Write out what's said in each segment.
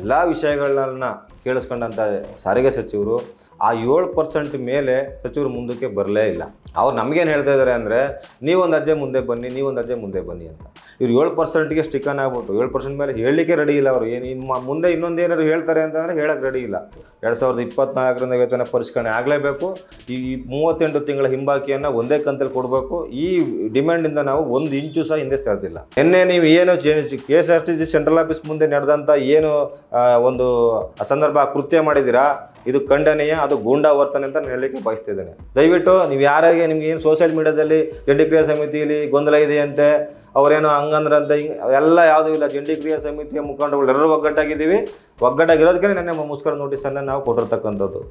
ಎಲ್ಲ ವಿಷಯಗಳನ್ನ ಕೇಳಿಸ್ಕೊಂಡಂಥ ಸಾರಿಗೆ ಸಚಿವರು ಆ 7% ಮೇಲೆ ಸಚಿವರು ಮುಂದಕ್ಕೆ ಬರಲೇ ಇಲ್ಲ. ಅವ್ರು ನಮಗೇನು ಹೇಳ್ತಾ ಇದ್ದಾರೆ ಅಂದರೆ ನೀವೊಂದು ಹೆಜ್ಜೆ ಮುಂದೆ ಬನ್ನಿ, ನೀವೊಂದು ಹೆಜ್ಜೆ ಮುಂದೆ ಬನ್ನಿ ಅಂತ. ಇವ್ರು 7%ಗೆ ಸ್ಟಿಕ್ಕನ್ ಆಗ್ಬಿಟ್ಟು 7% ಮೇಲೆ ಹೇಳಲಿಕ್ಕೆ ರೆಡಿ ಇಲ್ಲ. ಅವರು ಮುಂದೆ ಇನ್ನೊಂದೇನಾದ್ರು ಹೇಳ್ತಾರೆ ಅಂತಂದರೆ ಹೇಳಕ್ಕೆ ರೆಡಿ ಇಲ್ಲ. 2024ರಿಂದ ವೇತನ ಪರಿಷ್ಕರಣೆ ಆಗಲೇಬೇಕು, ಈ 38 ತಿಂಗಳ ಹಿಂಬಾಕಿಯನ್ನು ಒಂದೇ ಕಂತಲ್ಲಿ ಕೊಡಬೇಕು. ಈ ಡಿಮ್ಯಾಂಡಿಂದ ನಾವು 1 ಇಂಚು ಸಹ ಹಿಂದೆ ಸರಿದಿಲ್ಲ. ನಿನ್ನೆ ನೀವು ಏನು KSRTC ಸೆಂಟ್ರಲ್ ಆಫೀಸ್ ಮುಂದೆ ನಡೆದಂಥ ಏನು ಒಂದು ಸಂದರ್ಭ ಕೃತ್ಯ ಮಾಡಿದ್ದೀರಾ, ಇದು ಖಂಡನೀಯ, ಅದು ಗೂಂಡಾ ವರ್ತನೆ ಅಂತ ನಾನು ಹೇಳಲಿಕ್ಕೆ ಬಯಸ್ತಿದ್ದೇನೆ. ದಯವಿಟ್ಟು ನೀವು ಯಾರಿಗೆ ನಿಮ್ಗೆ ಏನು ಸೋಷಿಯಲ್ ಮೀಡಿಯಾದಲ್ಲಿ ಜಂಟಿ ಕ್ರಿಯಾ ಸಮಿತಿಯಲ್ಲಿ ಗೊಂದಲ ಇದೆಯಂತೆ, ಅವರೇನೋ ಹಂಗಂದ್ರಂತೆ, ಎಲ್ಲ ಯಾವುದೂ ಇಲ್ಲ. ಜಂಟಿ ಕ್ರಿಯಾ ಸಮಿತಿಯ ಮುಖಂಡರುಗಳು ಎಲ್ಲರೂ ಒಗ್ಗಟ್ಟಾಗಿದ್ದೀವಿ. ಒಗ್ಗಟ್ಟಾಗಿರೋದಕ್ಕೆ ನಮ್ಮ ಮುಷ್ಕರ ನೋಟಿಸನ್ನು ನಾವು ಕೊಟ್ಟಿರ್ತಕ್ಕಂಥದ್ದು.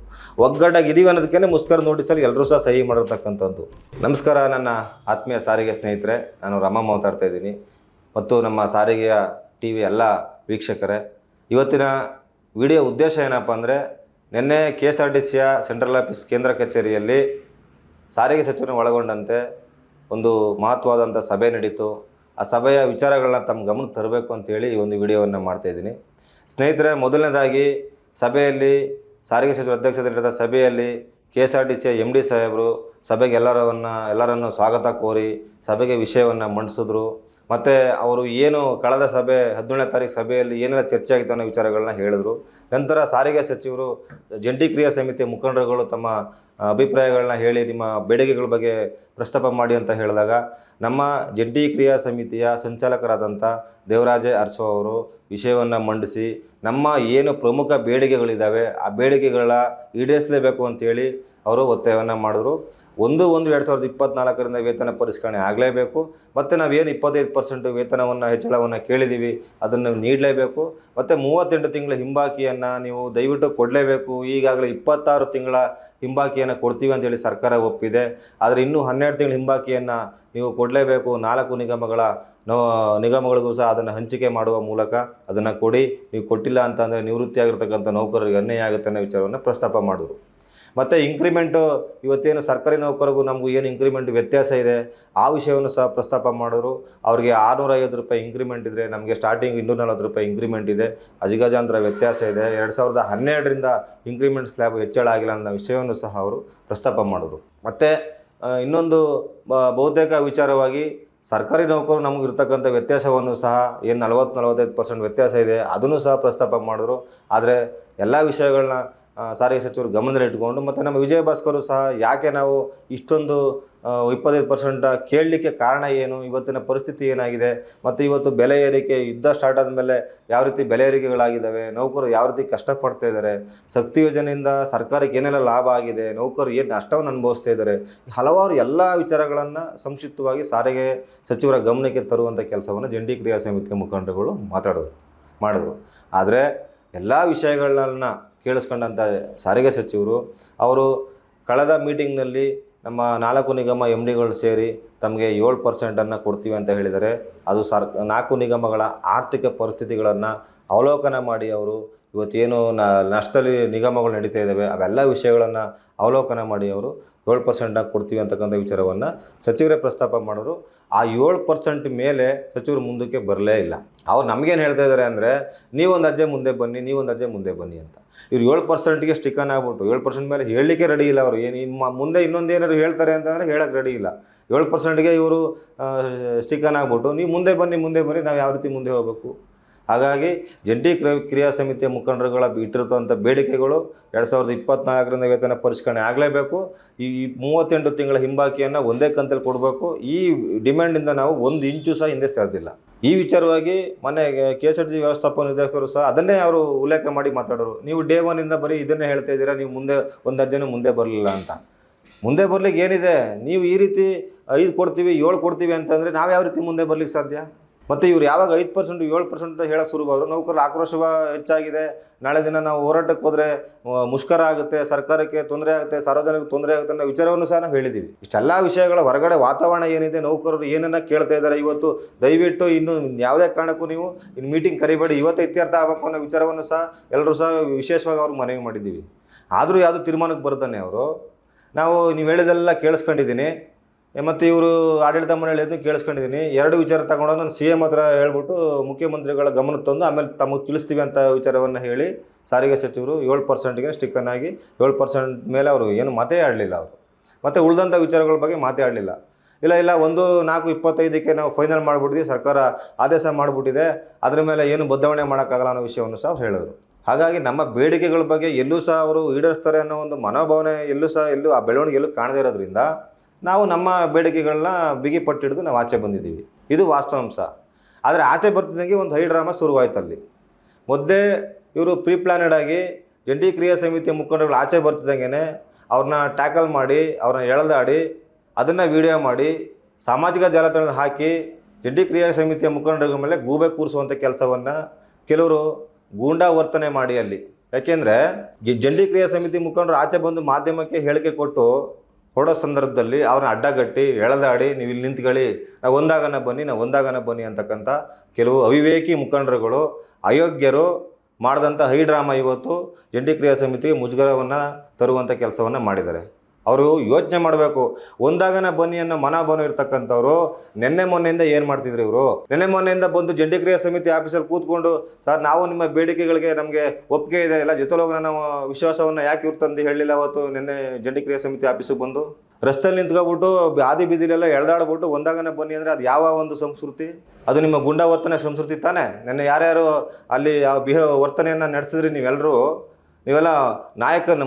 ಒಗ್ಗಟ್ಟಾಗಿದ್ದೀವಿ ಅನ್ನೋದಕ್ಕೆ ಮುಷ್ಕರ ನೋಟಿಸಲ್ಲಿ ಎಲ್ಲರೂ ಸಹ ಸಹಿ ಮಾಡಿರ್ತಕ್ಕಂಥದ್ದು. ನಮಸ್ಕಾರ ನನ್ನ ಆತ್ಮೀಯ ಸಾರಿಗೆ ಸ್ನೇಹಿತರೆ, ನಾನು ರಮ ಮಾತಾಡ್ತಾ ಇದ್ದೀನಿ ಮತ್ತು ನಮ್ಮ ಸಾರಿಗೆಯ TV ಎಲ್ಲ ವೀಕ್ಷಕರೇ, ಇವತ್ತಿನ ವಿಡಿಯೋ ಉದ್ದೇಶ ಏನಪ್ಪ ಅಂದರೆ, ನಿನ್ನೆ KSRTCಯ ಸೆಂಟ್ರಲ್ ಆಫೀಸ್ ಕೇಂದ್ರ ಕಚೇರಿಯಲ್ಲಿ ಸಾರಿಗೆ ಸಚಿವರನ್ನು ಒಳಗೊಂಡಂತೆ ಒಂದು ಮಹತ್ವವಾದಂಥ ಸಭೆ ನಡೀತು. ಆ ಸಭೆಯ ವಿಚಾರಗಳನ್ನ ತಮ್ಮ ಗಮನಕ್ಕೆ ತರಬೇಕು ಅಂತೇಳಿ ಈ ಒಂದು ವಿಡಿಯೋವನ್ನು ಮಾಡ್ತಾಯಿದ್ದೀನಿ. ಸ್ನೇಹಿತರೆ, ಮೊದಲನೇದಾಗಿ ಸಾರಿಗೆ ಸಚಿವರ ಅಧ್ಯಕ್ಷತೆ ನಡೆದ ಸಭೆಯಲ್ಲಿ KSRTCಯ MD ಸಾಹೇಬರು ಸಭೆಗೆ ಎಲ್ಲರನ್ನು ಸ್ವಾಗತ ಕೋರಿ ಸಭೆಗೆ ವಿಷಯವನ್ನು ಮಂಡಿಸಿದ್ರು. ಮತ್ತು ಅವರು ಏನು ಕಳೆದ ಸಭೆ 17ನೇ ತಾರೀಕು ಸಭೆಯಲ್ಲಿ ಏನೆಲ್ಲ ಚರ್ಚೆ ಆಗಿತ್ತು ಅನ್ನೋ ವಿಚಾರಗಳನ್ನ ಹೇಳಿದ್ರು. ನಂತರ ಸಾರಿಗೆ ಸಚಿವರು ಜಂಟಿ ಕ್ರಿಯಾ ಸಮಿತಿಯ ಮುಖಂಡರುಗಳು ತಮ್ಮ ಅಭಿಪ್ರಾಯಗಳನ್ನ ಹೇಳಿ ನಿಮ್ಮ ಬೇಡಿಕೆಗಳ ಬಗ್ಗೆ ಪ್ರಸ್ತಾಪ ಮಾಡಿ ಅಂತ ಹೇಳಿದಾಗ, ನಮ್ಮ ಜಂಟಿ ಕ್ರಿಯಾ ಸಮಿತಿಯ ಸಂಚಾಲಕರಾದಂಥ ದೇವರಾಜೆ ಅರಸು ಅವರು ವಿಷಯವನ್ನು ಮಂಡಿಸಿ ನಮ್ಮ ಏನು ಪ್ರಮುಖ ಬೇಡಿಕೆಗಳಿದ್ದಾವೆ ಆ ಬೇಡಿಕೆಗಳ ಈಡೇರಿಸಲೇಬೇಕು ಅಂತೇಳಿ ಅವರು ಒತ್ತಾಯವನ್ನು ಮಾಡಿದ್ರು. 1/1/2024ರಿಂದ ವೇತನ ಪರಿಷ್ಕರಣೆ ಆಗಲೇಬೇಕು, ಮತ್ತು ನಾವೇನು 25% ವೇತನವನ್ನು ಹೆಚ್ಚಳವನ್ನು ಕೇಳಿದ್ದೀವಿ ಅದನ್ನು ನೀಡಲೇಬೇಕು, ಮತ್ತು 38 ತಿಂಗಳ ಹಿಂಬಾಕಿಯನ್ನು ನೀವು ದಯವಿಟ್ಟು ಕೊಡಲೇಬೇಕು. ಈಗಾಗಲೇ 26 ತಿಂಗಳ ಹಿಂಬಾಕಿಯನ್ನು ಕೊಡ್ತೀವಿ ಅಂತೇಳಿ ಸರ್ಕಾರ ಒಪ್ಪಿದೆ, ಆದರೆ ಇನ್ನೂ 12 ತಿಂಗಳ ಹಿಂಬಾಕಿಯನ್ನು ನೀವು ಕೊಡಲೇಬೇಕು. 4 ನಿಗಮಗಳಿಗೂ ಸಹ ಅದನ್ನು ಹಂಚಿಕೆ ಮಾಡುವ ಮೂಲಕ ಅದನ್ನು ಕೊಡಿ. ನೀವು ಕೊಟ್ಟಿಲ್ಲ ಅಂತಂದರೆ ನಿವೃತ್ತಿಯಾಗಿರ್ತಕ್ಕಂಥ ನೌಕರರಿಗೆ ಅನ್ಯಾಯ ಆಗುತ್ತೆ ಅನ್ನೋ ವಿಚಾರವನ್ನು ಪ್ರಸ್ತಾಪ ಮಾಡಿದ್ರು. ಮತ್ತು ಇಂಕ್ರಿಮೆಂಟು, ಇವತ್ತೇನು ಸರ್ಕಾರಿ ನೌಕರಿಗೂ ನಮಗೂ ಏನು ಇಂಕ್ರಿಮೆಂಟ್ ವ್ಯತ್ಯಾಸ ಇದೆ ಆ ವಿಷಯವನ್ನು ಸಹ ಪ್ರಸ್ತಾಪ ಮಾಡಿದ್ರು. ಅವರಿಗೆ 650 ರೂಪಾಯಿ ಇಂಕ್ರಿಮೆಂಟ್ ಇದ್ದರೆ ನಮಗೆ ಸ್ಟಾರ್ಟಿಂಗ್ 240 ರೂಪಾಯಿ ಇಂಕ್ರಿಮೆಂಟ್ ಇದೆ, ಅಜಗಜಾಂತರ ವ್ಯತ್ಯಾಸ ಇದೆ. 2012ರಿಂದ ಇಂಕ್ರಿಮೆಂಟ್ ಸ್ಲ್ಯಾಬ್ ಹೆಚ್ಚಳ ಆಗಿಲ್ಲ ಅನ್ನೋ ವಿಷಯವನ್ನು ಸಹ ಅವರು ಪ್ರಸ್ತಾಪ ಮಾಡಿದ್ರು. ಮತ್ತು ಇನ್ನೊಂದು ಬಹುತೇಕ ವಿಚಾರವಾಗಿ ಸರ್ಕಾರಿ ನೌಕರು ನಮಗಿರ್ತಕ್ಕಂಥ ವ್ಯತ್ಯಾಸವನ್ನು ಸಹ ಏನು 40-45% ವ್ಯತ್ಯಾಸ ಇದೆ ಅದನ್ನು ಸಹ ಪ್ರಸ್ತಾಪ ಮಾಡಿದ್ರು. ಆದರೆ ಎಲ್ಲ ವಿಷಯಗಳನ್ನ ಸಾರಿಗೆ ಸಚಿವರು ಗಮನದಲ್ಲಿಟ್ಟುಕೊಂಡು, ಮತ್ತು ನಮ್ಮ ವಿಜಯ ಭಾಸ್ಕರು ಸಹ ಯಾಕೆ ನಾವು ಇಷ್ಟೊಂದು 25% ಕೇಳಲಿಕ್ಕೆ ಕಾರಣ ಏನು, ಇವತ್ತಿನ ಪರಿಸ್ಥಿತಿ ಏನಾಗಿದೆ, ಮತ್ತು ಇವತ್ತು ಬೆಲೆ ಏರಿಕೆ ಯುದ್ಧ ಸ್ಟಾರ್ಟ್ ಆದಮೇಲೆ ಯಾವ ರೀತಿ ಬೆಲೆ ಏರಿಕೆಗಳಾಗಿದ್ದಾವೆ, ನೌಕರು ಯಾವ ರೀತಿ ಕಷ್ಟಪಡ್ತಾ ಇದ್ದಾರೆ, ಶಕ್ತಿ ಯೋಜನೆಯಿಂದ ಸರ್ಕಾರಕ್ಕೆ ಏನೆಲ್ಲ ಲಾಭ ಆಗಿದೆ, ನೌಕರು ಏನು ನಷ್ಟವನ್ನು ಅನುಭವಿಸ್ತಾ ಇದ್ದಾರೆ, ಹಲವಾರು ಎಲ್ಲ ವಿಚಾರಗಳನ್ನು ಸಂಕ್ಷಿಪ್ತವಾಗಿ ಸಾರಿಗೆ ಸಚಿವರ ಗಮನಕ್ಕೆ ತರುವಂಥ ಕೆಲಸವನ್ನು ಜಂಟಿ ಕ್ರಿಯಾ ಸಮಿತಿಯ ಮುಖಂಡರುಗಳು ಮಾಡಿದ್ರು. ಆದರೆ ಎಲ್ಲ ವಿಷಯಗಳನ್ನ ಕೇಳಿಸ್ಕೊಂಡಂಥ ಸಾರಿಗೆ ಸಚಿವರು ಅವರು ಕಳೆದ ಮೀಟಿಂಗ್ನಲ್ಲಿ ನಮ್ಮ 4 ನಿಗಮ MDಗಳು ಸೇರಿ ತಮಗೆ 7% ಕೊಡ್ತೀವಿ ಅಂತ ಹೇಳಿದ್ದಾರೆ. ಅದು 4 ನಿಗಮಗಳ ಆರ್ಥಿಕ ಪರಿಸ್ಥಿತಿಗಳನ್ನು ಅವಲೋಕನ ಮಾಡಿ ಅವರು ಇವತ್ತೇನು ನಷ್ಟದಲ್ಲಿ ನಿಗಮಗಳು ನಡೀತಾ ಇದ್ದಾವೆ ಅವೆಲ್ಲ ವಿಷಯಗಳನ್ನು ಅವಲೋಕನ ಮಾಡಿ ಅವರು 7% ಕೊಡ್ತೀವಿ ಅಂತಕ್ಕಂಥ ವಿಚಾರವನ್ನು ಸಚಿವರೇ ಪ್ರಸ್ತಾಪ ಮಾಡಿದ್ರು. ಆ 7% ಮೇಲೆ ಸಚಿವರು ಮುಂದಕ್ಕೆ ಬರಲೇ ಇಲ್ಲ. ಅವ್ರು ನಮಗೇನು ಹೇಳ್ತಾ ಇದ್ದಾರೆ ಅಂದರೆ ನೀವೊಂದು ಹೆಜ್ಜೆ ಮುಂದೆ ಬನ್ನಿ, ನೀವೊಂದು ಹೆಜ್ಜೆ ಮುಂದೆ ಬನ್ನಿ ಅಂತ. ಇವ್ರು 7%ಗೆ ಸ್ಟಿಕ್ಕನ್ ಆಗ್ಬಿಟ್ಟು 7% ಮೇಲೆ ಹೇಳಲಿಕ್ಕೆ ರೆಡಿ ಇಲ್ಲ. ಅವರು ಮುಂದೆ ಇನ್ನೊಂದೇನಾದ್ರು ಹೇಳ್ತಾರೆ ಅಂತಂದರೆ ಹೇಳಕ್ಕೆ ರೆಡಿ ಇಲ್ಲ. 7%ಗೆ ಇವರು ಸ್ಟಿಕ್ಕನ್ ಆಗ್ಬಿಟ್ಟು ನೀವು ಮುಂದೆ ಬನ್ನಿ, ನಾವು ಯಾವ ರೀತಿ ಮುಂದೆ ಹೋಗಬೇಕು. ಹಾಗಾಗಿ ಜಂಟಿ ಕ್ರಿಯಾ ಸಮಿತಿಯ ಮುಖಂಡರುಗಳ ಇಟ್ಟಿರುವಂಥ ಬೇಡಿಕೆಗಳು 2024ರಿಂದ ವೇತನ ಪರಿಷ್ಕರಣೆ ಆಗಲೇಬೇಕು, ಈ 38 ತಿಂಗಳ ಹಿಂಬಾಕಿಯನ್ನು ಒಂದೇ ಕಂತಲ್ಲಿ ಕೊಡಬೇಕು. ಈ ಡಿಮ್ಯಾಂಡಿಂದ ನಾವು 1 ಇಂಚು ಸಹ ಹಿಂದೆ ಸರಿದಿಲ್ಲ. ಈ ವಿಚಾರವಾಗಿ ಮೊನ್ನೆ KSRTC ವ್ಯವಸ್ಥಾಪಕ ನಿರ್ದೇಶಕರು ಸಹ ಅದನ್ನೇ ಅವರು ಉಲ್ಲೇಖ ಮಾಡಿ ಮಾತಾಡೋರು. ನೀವು ಡೇ 1ಇಂದ ಬರೀ ಇದನ್ನೇ ಹೇಳ್ತಾ ಇದ್ದೀರಾ, ನೀವು ಮುಂದೆ ಒಂದು ಹೆಜ್ಜೆನೂ ಮುಂದೆ ಬರಲಿಲ್ಲ ಅಂತ. ಮುಂದೆ ಬರಲಿಕ್ಕೆ ಏನಿದೆ, ನೀವು ಈ ರೀತಿ 5 ಕೊಡ್ತೀವಿ 7 ಕೊಡ್ತೀವಿ ಅಂತಂದರೆ ನಾವು ಯಾವ ರೀತಿ ಮುಂದೆ ಬರಲಿಕ್ಕೆ ಸಾಧ್ಯ? ಮತ್ತು ಇವ್ರು ಯಾವಾಗ 5% 7% ಅಂತ ಹೇಳೋಕ್ಕೆ ಶುರುವಾದರು, ನೌಕರರ ಆಕ್ರೋಶ ಹೆಚ್ಚಾಗಿದೆ, ನಾಳೆ ದಿನ ನಾವು ಹೋರಾಟಕ್ಕೆ ಹೋದರೆ ಮುಷ್ಕರ ಆಗುತ್ತೆ, ಸರ್ಕಾರಕ್ಕೆ ತೊಂದರೆ ಆಗುತ್ತೆ, ಸಾರ್ವಜನಿಕರಿಗೆ ತೊಂದರೆ ಆಗುತ್ತೆ ಅನ್ನೋ ವಿಚಾರವನ್ನು ಸಹ ನಾವು ಹೇಳಿದ್ದೀವಿ. ಇಷ್ಟೆಲ್ಲ ವಿಷಯಗಳ ಹೊರಗಡೆ ವಾತಾವರಣ ಏನಿದೆ, ನೌಕರರು ಏನನ್ನ ಕೇಳ್ತಾ ಇದ್ದಾರೆ, ಇವತ್ತು ದಯವಿಟ್ಟು ಇನ್ನು ಯಾವುದೇ ಕಾರಣಕ್ಕೂ ನೀವು ಇನ್ನು ಮೀಟಿಂಗ್ ಕರಿಬೇಡಿ, ಇವತ್ತು ಇತ್ಯರ್ಥ ಆಗಬೇಕು ಅನ್ನೋ ವಿಚಾರವನ್ನು ಸಹ ಎಲ್ಲರೂ ಸಹ ವಿಶೇಷವಾಗಿ ಅವ್ರಿಗೆ ಮನವಿ ಮಾಡಿದ್ದೀವಿ. ಆದರೂ ಯಾವುದೂ ತೀರ್ಮಾನಕ್ಕೆ ಬರ್ತಾನೆ ಅವರು ನೀವು ಹೇಳಿದೆಲ್ಲ ಕೇಳಿಸ್ಕೊಂಡಿದ್ದೀನಿ, ಮತ್ತು ಇವರು ಆಡಳಿತ ಮಂಡಳಿಯನ್ನು ಕೇಳಿಸ್ಕೊಂಡಿದ್ದೀನಿ. 2 ವಿಚಾರ ತಗೊಂಡು ನಾನು CM ಹತ್ರ ಹೇಳ್ಬಿಟ್ಟು ಮುಖ್ಯಮಂತ್ರಿಗಳ ಗಮನಕ್ಕೆ ತಂದು ಆಮೇಲೆ ತಮಗೆ ತಿಳಿಸ್ತೀವಿ ಅಂತ ವಿಚಾರವನ್ನು ಹೇಳಿ ಸಾರಿಗೆ ಸಚಿವರು 7%ಗೆ ಸ್ಟಿಕ್ಕನ್ ಆಗಿ 7% ಮೇಲೆ ಅವರು ಏನು ಮಾತೇ ಆಡಲಿಲ್ಲ ಅವರು. ಮತ್ತು ಉಳಿದಂಥ ವಿಚಾರಗಳ ಬಗ್ಗೆ ಮಾತೇ ಆಡಲಿಲ್ಲ. ಇಲ್ಲ 1/4/25ಕ್ಕೆ ನಾವು ಫೈನಲ್ ಮಾಡಿಬಿಟ್ಟಿದ್ವಿ, ಸರ್ಕಾರ ಆದೇಶ ಮಾಡಿಬಿಟ್ಟಿದೆ, ಅದರ ಮೇಲೆ ಏನು ಬದಲಾವಣೆ ಮಾಡೋಕ್ಕಾಗಲ್ಲ ಅನ್ನೋ ವಿಷಯವನ್ನು ಸಹ ಅವ್ರು ಹೇಳಿದ್ರು. ಹಾಗಾಗಿ ನಮ್ಮ ಬೇಡಿಕೆಗಳ ಬಗ್ಗೆ ಎಲ್ಲೂ ಸಹ ಅವರು ಈಡೇರಿಸ್ತಾರೆ ಅನ್ನೋ ಒಂದು ಮನೋಭಾವನೆ ಎಲ್ಲೂ ಆ ಬೆಳವಣಿಗೆ ಎಲ್ಲೂ ಕಾಣದೇ ಇರೋದ್ರಿಂದ ನಾವು ನಮ್ಮ ಬೇಡಿಕೆಗಳನ್ನ ಬಿಗಿ ಪಟ್ಟಿಡಿದು ನಾವು ಆಚೆ ಬಂದಿದ್ದೀವಿ. ಇದು ವಾಸ್ತವಾಂಶ. ಆದರೆ ಆಚೆ ಬರ್ತಿದ್ದಂಗೆ ಒಂದು ಹೈ ಡ್ರಾಮಾ ಶುರುವಾಯ್ತು ಅಲ್ಲಿ. ಮೊದಲೇ ಇವರು ಪ್ರೀ ಪ್ಲಾನೆಡ್ ಆಗಿ ಜಂಟಿ ಕ್ರಿಯಾ ಸಮಿತಿಯ ಮುಖಂಡರುಗಳು ಆಚೆ ಬರ್ತಿದ್ದಂಗೆ ಅವ್ರನ್ನ ಟ್ಯಾಕಲ್ ಮಾಡಿ, ಅವ್ರನ್ನ ಎಳೆದಾಡಿ, ಅದನ್ನು ವಿಡಿಯೋ ಮಾಡಿ ಸಾಮಾಜಿಕ ಜಾಲತಾಣದಲ್ಲಿ ಹಾಕಿ ಜಂಟಿ ಕ್ರಿಯಾ ಸಮಿತಿಯ ಮುಖಂಡರ ಮೇಲೆ ಗೂಬೆ ಕೂರಿಸುವಂಥ ಕೆಲಸವನ್ನು ಕೆಲವರು ಗೂಂಡಾ ವರ್ತನೆ ಮಾಡಿ ಅಲ್ಲಿ. ಯಾಕೆಂದರೆ ಜಂಟಿ ಕ್ರಿಯಾ ಸಮಿತಿ ಮುಖಂಡರು ಆಚೆ ಬಂದು ಮಾಧ್ಯಮಕ್ಕೆ ಹೇಳಿಕೆ ಕೊಟ್ಟು ಹೊಡೋ ಸಂದರ್ಭದಲ್ಲಿ ಅವ್ರನ್ನ ಅಡ್ಡಗಟ್ಟಿ ಎಳೆದಾಡಿ ನೀವು ಇಲ್ಲಿ ನಿಂತ್ಕೊಳ್ಳಿ, ನಾವು ಒಂದಾಗನ ಬನ್ನಿ ಅಂತಕ್ಕಂಥ ಕೆಲವು ಅವಿವೇಕಿ ಮುಖಂಡರುಗಳು, ಅಯೋಗ್ಯರು ಮಾಡಿದಂಥ ಹೈ ಡ್ರಾಮಾ ಇವತ್ತು ಜಂಟಿ ಕ್ರಿಯಾ ಸಮಿತಿಗೆ ಮುಜುಗರವನ್ನು ತರುವಂಥ ಕೆಲಸವನ್ನು ಮಾಡಿದ್ದಾರೆ. ಅವರು ಯೋಚನೆ ಮಾಡಬೇಕು. ಒಂದಾಗನ ಬನ್ನಿ ಅನ್ನೋ ಮನೋಭಾವನೆ ಇರ್ತಕ್ಕಂಥವ್ರು ನಿನ್ನೆ ಮೊನ್ನೆಯಿಂದ ಏನು ಮಾಡ್ತಿದ್ರು ಇವರು? ನಿನ್ನೆ ಮೊನ್ನೆಯಿಂದ ಬಂದು ಜಂಟಿ ಕ್ರಿಯಾ ಸಮಿತಿ ಆಫೀಸಲ್ಲಿ ಕೂತ್ಕೊಂಡು, ಸರ್ ನಾವು ನಿಮ್ಮ ಬೇಡಿಕೆಗಳಿಗೆ ನಮಗೆ ಒಪ್ಪಿಗೆ ಇದೆ, ಎಲ್ಲ ಜೊತೆಲೋಗಿ ನಾವು ವಿಶ್ವಾಸವನ್ನು ಯಾಕೆ ಇವ್ರು ತಂದು ಹೇಳಲಿಲ್ಲ ಅವತ್ತು ನಿನ್ನೆ ಜಂಟಿ ಕ್ರಿಯಾ ಸಮಿತಿ ಆಫೀಸಿಗೆ ಬಂದು ರಸ್ತೆಯಲ್ಲಿ ನಿಂತ್ಕೊಬಿಟ್ಟು ಆದಿ ಬೀದಿಲೆಲ್ಲ ಎಳೆದಾಡ್ಬಿಟ್ಟು ಒಂದಾಗನ ಬನ್ನಿ ಅಂದರೆ ಅದು ಯಾವ ಒಂದು ಸಂಸ್ಕೃತಿ? ಅದು ನಿಮ್ಮ ಗುಂಡಾ ವರ್ತನೆ ಸಂಸ್ಕೃತಿ ತಾನೇ? ನಿನ್ನೆ ಯಾರ್ಯಾರು ಅಲ್ಲಿ ವರ್ತನೆಯನ್ನು ನಡೆಸಿದ್ರಿ ನೀವೆಲ್ಲ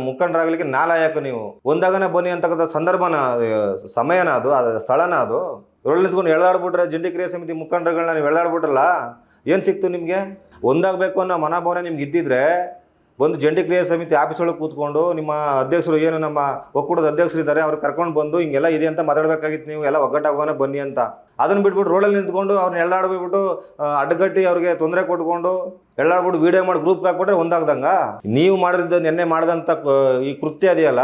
ಮುಖಂಡರಾಗಲಿಕ್ಕೆ ನಾಲಾಯಕ. ನೀವು ಒಂದಾಗನೇ ಬನ್ನಿ ಅಂತಕ್ಕಂಥ ಸಂದರ್ಭನ, ಸಮಯನ ಅದು ಸ್ಥಳನ ಅದು? ಇವ್ರಲ್ಲಿ ನಿಂತ್ಕೊಂಡು ಎಳೆದಾಡ್ಬಿಟ್ರೆ ಜಂಟಿ ಕ್ರಿಯಾ ಸಮಿತಿ ಮುಖಂಡರುಗಳನ್ನ ನೀವು ಎಳೆದಾಡ್ಬಿಟ್ರಲ್ಲ, ಏನು ಸಿಕ್ತು ನಿಮಗೆ? ಒಂದಾಗಬೇಕು ಅನ್ನೋ ಮನೋಭಾವನೆ ನಿಮ್ಗೆ ಇದ್ದಿದ್ರೆ ಒಂದು ಜಂಟಿ ಕ್ರಿಯಾ ಸಮಿತಿ ಆಫೀಸ್ ಒಳಗೆ ಕೂತ್ಕೊಂಡು ನಿಮ್ಮ ಅಧ್ಯಕ್ಷರು, ಏನು ನಮ್ಮ ಒಕ್ಕೂಟದ ಅಧ್ಯಕ್ಷರು ಇದ್ದಾರೆ, ಅವ್ರು ಕರ್ಕೊಂಡು ಬಂದು ಹಿಂಗೆಲ್ಲ ಇದೆ ಅಂತ ಮಾತಾಡಬೇಕಾಗಿತ್ತು. ನೀವು ಎಲ್ಲ ಒಗ್ಗಟ್ಟಾಗೋನೆ ಬನ್ನಿ ಅಂತ. ಅದನ್ನು ಬಿಟ್ಬಿಟ್ಟು ರೋಡಲ್ಲಿ ನಿಂತ್ಕೊಂಡು ಅವ್ರನ್ನ ಎಳ್ಳಾಡ್ಬಿಟ್ಟು ಅಡ್ಡಗಟ್ಟಿ ಅವ್ರಿಗೆ ತೊಂದರೆ ಕೊಟ್ಕೊಂಡು ಎಳ್ಳಾಡ್ಬಿಟ್ಟು ವೀಡಿಯೋ ಮಾಡಿ ಗ್ರೂಪ್ಗೆ ಹಾಕ್ಬಿಟ್ರೆ ಒಂದಾಗ್ದಂಗ? ನೀವು ನಿನ್ನೆ ಮಾಡಿದಂಥ ಈ ಕೃತ್ಯ ಇದೆಯಲ್ಲ,